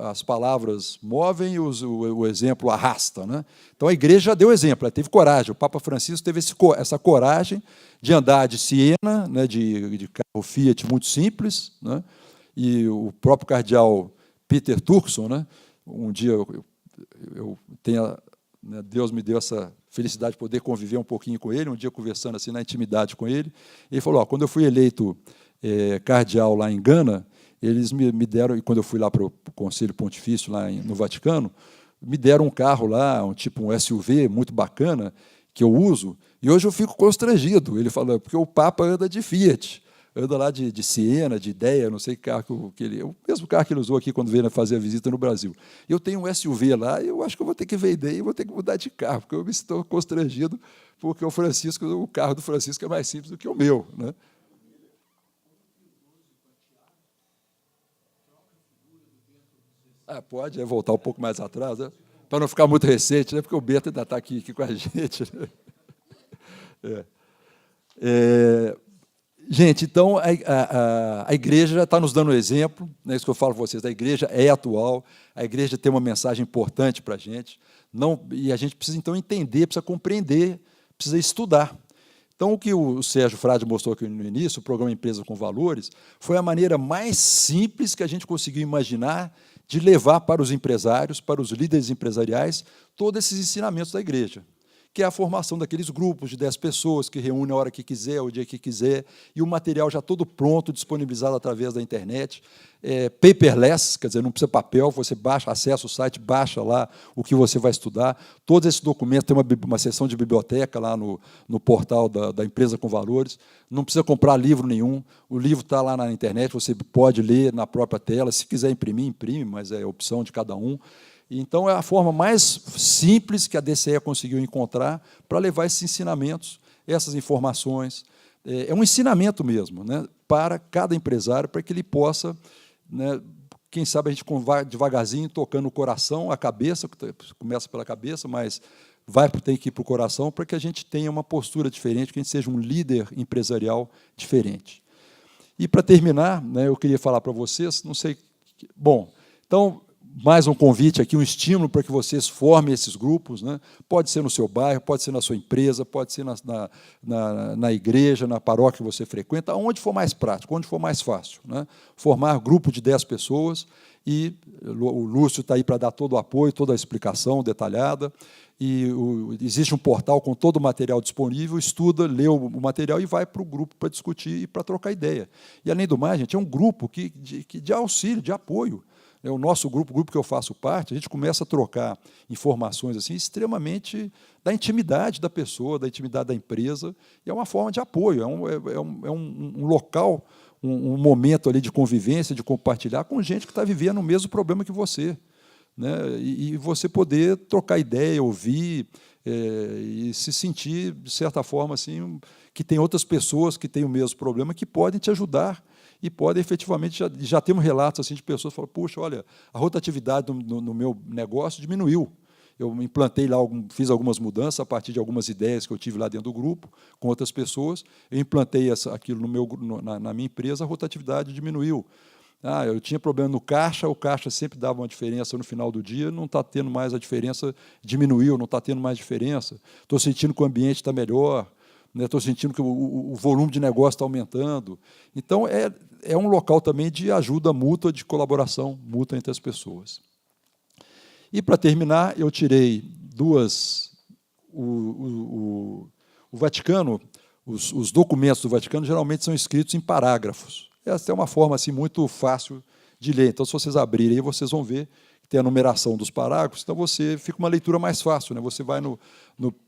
as palavras movem e o exemplo arrasta, né? Então, a igreja já deu exemplo, ela teve coragem. O Papa Francisco teve essa coragem de andar de Siena, né, de carro Fiat muito simples, né? E o próprio cardeal Peter Turkson, né, um dia eu tenho, né, Deus me deu essa felicidade de poder conviver um pouquinho com ele, um dia conversando assim na intimidade com ele, ele falou, quando eu fui eleito cardeal lá em Gana, eles me deram, e quando eu fui lá para o Conselho Pontifício, lá no Vaticano, me deram um carro lá, um SUV muito bacana, que eu uso, e hoje eu fico constrangido. Ele falou, porque o Papa anda de Fiat, anda lá de Siena, de Ideia, não sei que carro que ele... O mesmo carro que ele usou aqui quando veio fazer a visita no Brasil. Eu tenho um SUV lá, e eu acho que eu vou ter que vender e vou ter que mudar de carro, porque eu me estou constrangido, porque o carro do Francisco é mais simples do que o meu, né? Pode voltar um pouco mais atrás, né? Para não ficar muito recente, né? Porque o Beto ainda está aqui com a gente. Né? Gente, então, a igreja já está nos dando um exemplo, né? Isso que eu falo para vocês, a igreja é atual, a igreja tem uma mensagem importante para a gente, e a gente precisa, então, entender, precisa compreender, precisa estudar. Então, o que o Sérgio Frade mostrou aqui no início, o programa Empresa com Valores, foi a maneira mais simples que a gente conseguiu imaginar de levar para os empresários, para os líderes empresariais, todos esses ensinamentos da igreja, que é a formação daqueles grupos de 10 pessoas que reúnem a hora que quiser, o dia que quiser, e o material já todo pronto, disponibilizado através da internet, paperless, quer dizer, não precisa papel, você baixa, acessa o site, baixa lá o que você vai estudar. Todos esses documentos, tem uma seção de biblioteca lá no portal da Empresa com Valores, não precisa comprar livro nenhum, o livro está lá na internet, você pode ler na própria tela, se quiser imprimir, imprime, mas é opção de cada um. Então, é a forma mais simples que a DCE conseguiu encontrar para levar esses ensinamentos, essas informações. É um ensinamento mesmo, né, para cada empresário, para que ele possa, né, quem sabe a gente vai devagarzinho, tocando o coração, a cabeça, começa pela cabeça, mas tem que ir para o coração, para que a gente tenha uma postura diferente, que a gente seja um líder empresarial diferente. E, para terminar, né, eu queria falar para vocês, não sei... Bom, então... Mais um convite aqui, um estímulo para que vocês formem esses grupos, né? Pode ser no seu bairro, pode ser na sua empresa, pode ser na igreja, na paróquia que você frequenta, onde for mais prático, onde for mais fácil, né? Formar grupo de 10 pessoas, e o Lúcio está aí para dar todo o apoio, toda a explicação detalhada, e existe um portal com todo o material disponível, estuda, lê o material e vai para o grupo para discutir e para trocar ideia. E, além do mais, gente, é um grupo de auxílio, de apoio. O nosso grupo, o grupo que eu faço parte, a gente começa a trocar informações assim, extremamente da intimidade da pessoa, da intimidade da empresa, e é uma forma de apoio, é um local, um momento ali de convivência, de compartilhar com gente que está vivendo o mesmo problema que você, né? E você poder trocar ideia, ouvir, e se sentir, de certa forma, assim, que tem outras pessoas que têm o mesmo problema, que podem te ajudar, e podem, efetivamente, já temos relatos assim, de pessoas que falam, puxa, olha, a rotatividade no meu negócio diminuiu. Eu implantei lá, fiz algumas mudanças a partir de algumas ideias que eu tive lá dentro do grupo, com outras pessoas, eu implantei aquilo na minha empresa, a rotatividade diminuiu. Eu tinha problema no caixa, o caixa sempre dava uma diferença no final do dia, não está tendo mais a diferença, diminuiu, não está tendo mais diferença. Estou sentindo que o ambiente está melhor, estou sentindo que o volume de negócio está aumentando. Então, é um local também de ajuda mútua, de colaboração mútua entre as pessoas. E, para terminar, eu tirei duas... O Vaticano, os documentos do Vaticano, geralmente são escritos em parágrafos. Essa é uma forma assim, muito fácil de ler. Então, se vocês abrirem aí, vocês vão ver que tem a numeração dos parágrafos, então fica uma leitura mais fácil, né? Você vai no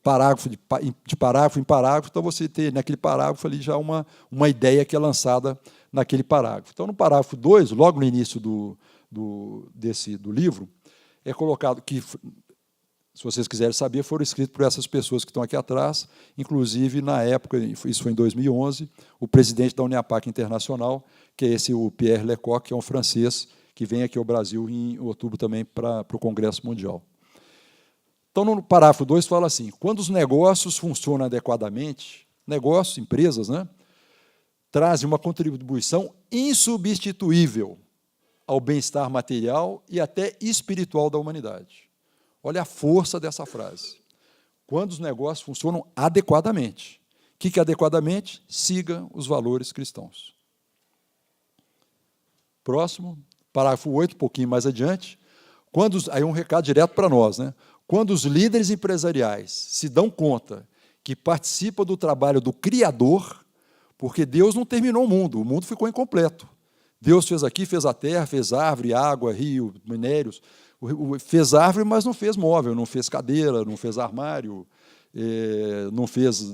parágrafo, de parágrafo em parágrafo, então você tem naquele parágrafo ali já uma ideia que é lançada naquele parágrafo. Então, no parágrafo 2, logo no início do livro, é colocado que, se vocês quiserem saber, foram escritos por essas pessoas que estão aqui atrás, inclusive, na época, isso foi em 2011, o presidente da Uniapac Internacional, que é o Pierre Lecoq, que é um francês, que vem aqui ao Brasil em outubro também para o Congresso Mundial. Então, no parágrafo 2, fala assim, quando os negócios funcionam adequadamente, negócios, empresas, né, trazem uma contribuição insubstituível ao bem-estar material e até espiritual da humanidade. Olha a força dessa frase. Quando os negócios funcionam adequadamente. O que é adequadamente? Siga os valores cristãos. Próximo, parágrafo 8, um pouquinho mais adiante. Aí um recado direto para nós, né? Quando os líderes empresariais se dão conta que participam do trabalho do Criador, porque Deus não terminou o mundo ficou incompleto. Deus fez aqui, fez a terra, fez árvore, água, rio, minérios, fez árvore, mas não fez móvel, não fez cadeira, não fez armário, não fez,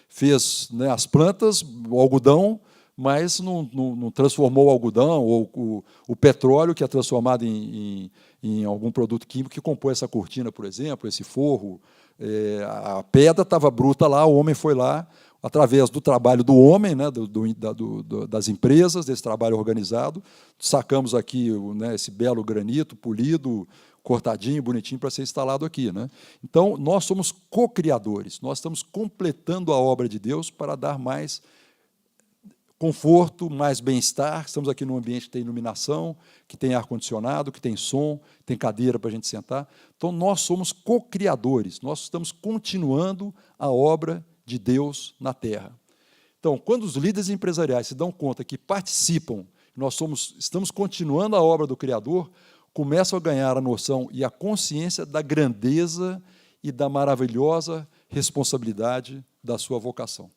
fez as plantas, o algodão, mas não transformou o algodão ou o petróleo, que é transformado em algum produto químico que compõe essa cortina, por exemplo, esse forro. A pedra estava bruta lá, o homem foi lá, através do trabalho do homem, né, das empresas, desse trabalho organizado, sacamos aqui, né, esse belo granito polido, cortadinho, bonitinho, para ser instalado aqui. Né? Então, nós somos co-criadores, nós estamos completando a obra de Deus para dar mais conforto, mais bem-estar. Estamos aqui num ambiente que tem iluminação, que tem ar-condicionado, que tem som, tem cadeira para a gente sentar. Então, nós somos co-criadores, nós estamos continuando a obra de Deus na Terra. Então, quando os líderes empresariais se dão conta que participam, estamos continuando a obra do Criador, começam a ganhar a noção e a consciência da grandeza e da maravilhosa responsabilidade da sua vocação.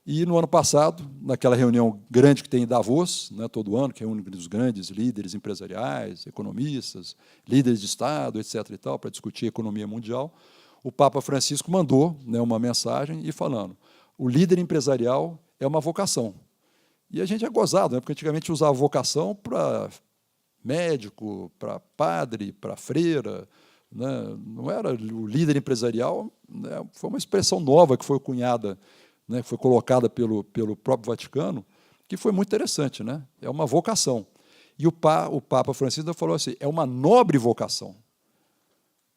E, no ano passado, naquela reunião grande que tem em Davos, né, todo ano, que reúne os grandes líderes empresariais, economistas, líderes de Estado, etc., e tal, para discutir a economia mundial, o Papa Francisco mandou, né, uma mensagem e falando: o líder empresarial é uma vocação. E a gente é gozado, né, porque antigamente usava vocação para médico, para padre, para freira, né, não era o líder empresarial, né, foi uma expressão nova que foi cunhada, né, foi colocada pelo próprio Vaticano, que foi muito interessante, né? É uma vocação. E o Papa Francisco falou assim: é uma nobre vocação,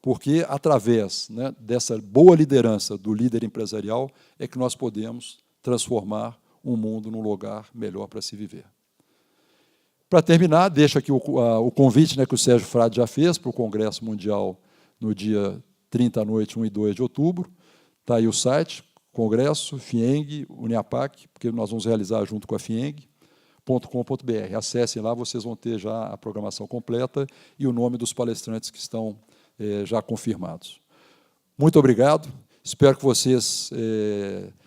porque, através, né, dessa boa liderança do líder empresarial, é que nós podemos transformar o mundo num lugar melhor para se viver. Para terminar, deixo aqui o convite, né, que o Sérgio Frade já fez para o Congresso Mundial no dia 30 à noite, 1 e 2 de outubro. Está aí o site, Congresso, FIENG, Uniapac, porque nós vamos realizar junto com a FIENG.com.br. Acessem lá, vocês vão ter já a programação completa e o nome dos palestrantes que estão já confirmados. Muito obrigado, espero que vocês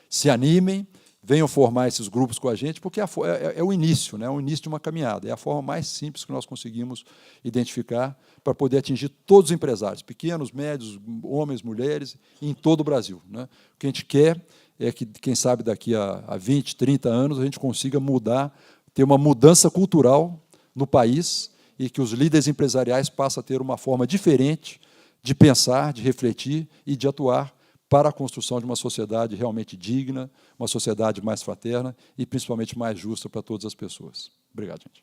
se animem, venham formar esses grupos com a gente, porque é o início, né? É o início de uma caminhada, é a forma mais simples que nós conseguimos identificar para poder atingir todos os empresários, pequenos, médios, homens, mulheres, em todo o Brasil. Né? O que a gente quer é que, quem sabe, daqui a 20, 30 anos, a gente consiga ter uma mudança cultural no país e que os líderes empresariais passem a ter uma forma diferente de pensar, de refletir e de atuar para a construção de uma sociedade realmente digna, uma sociedade mais fraterna e, principalmente, mais justa para todas as pessoas. Obrigado, gente.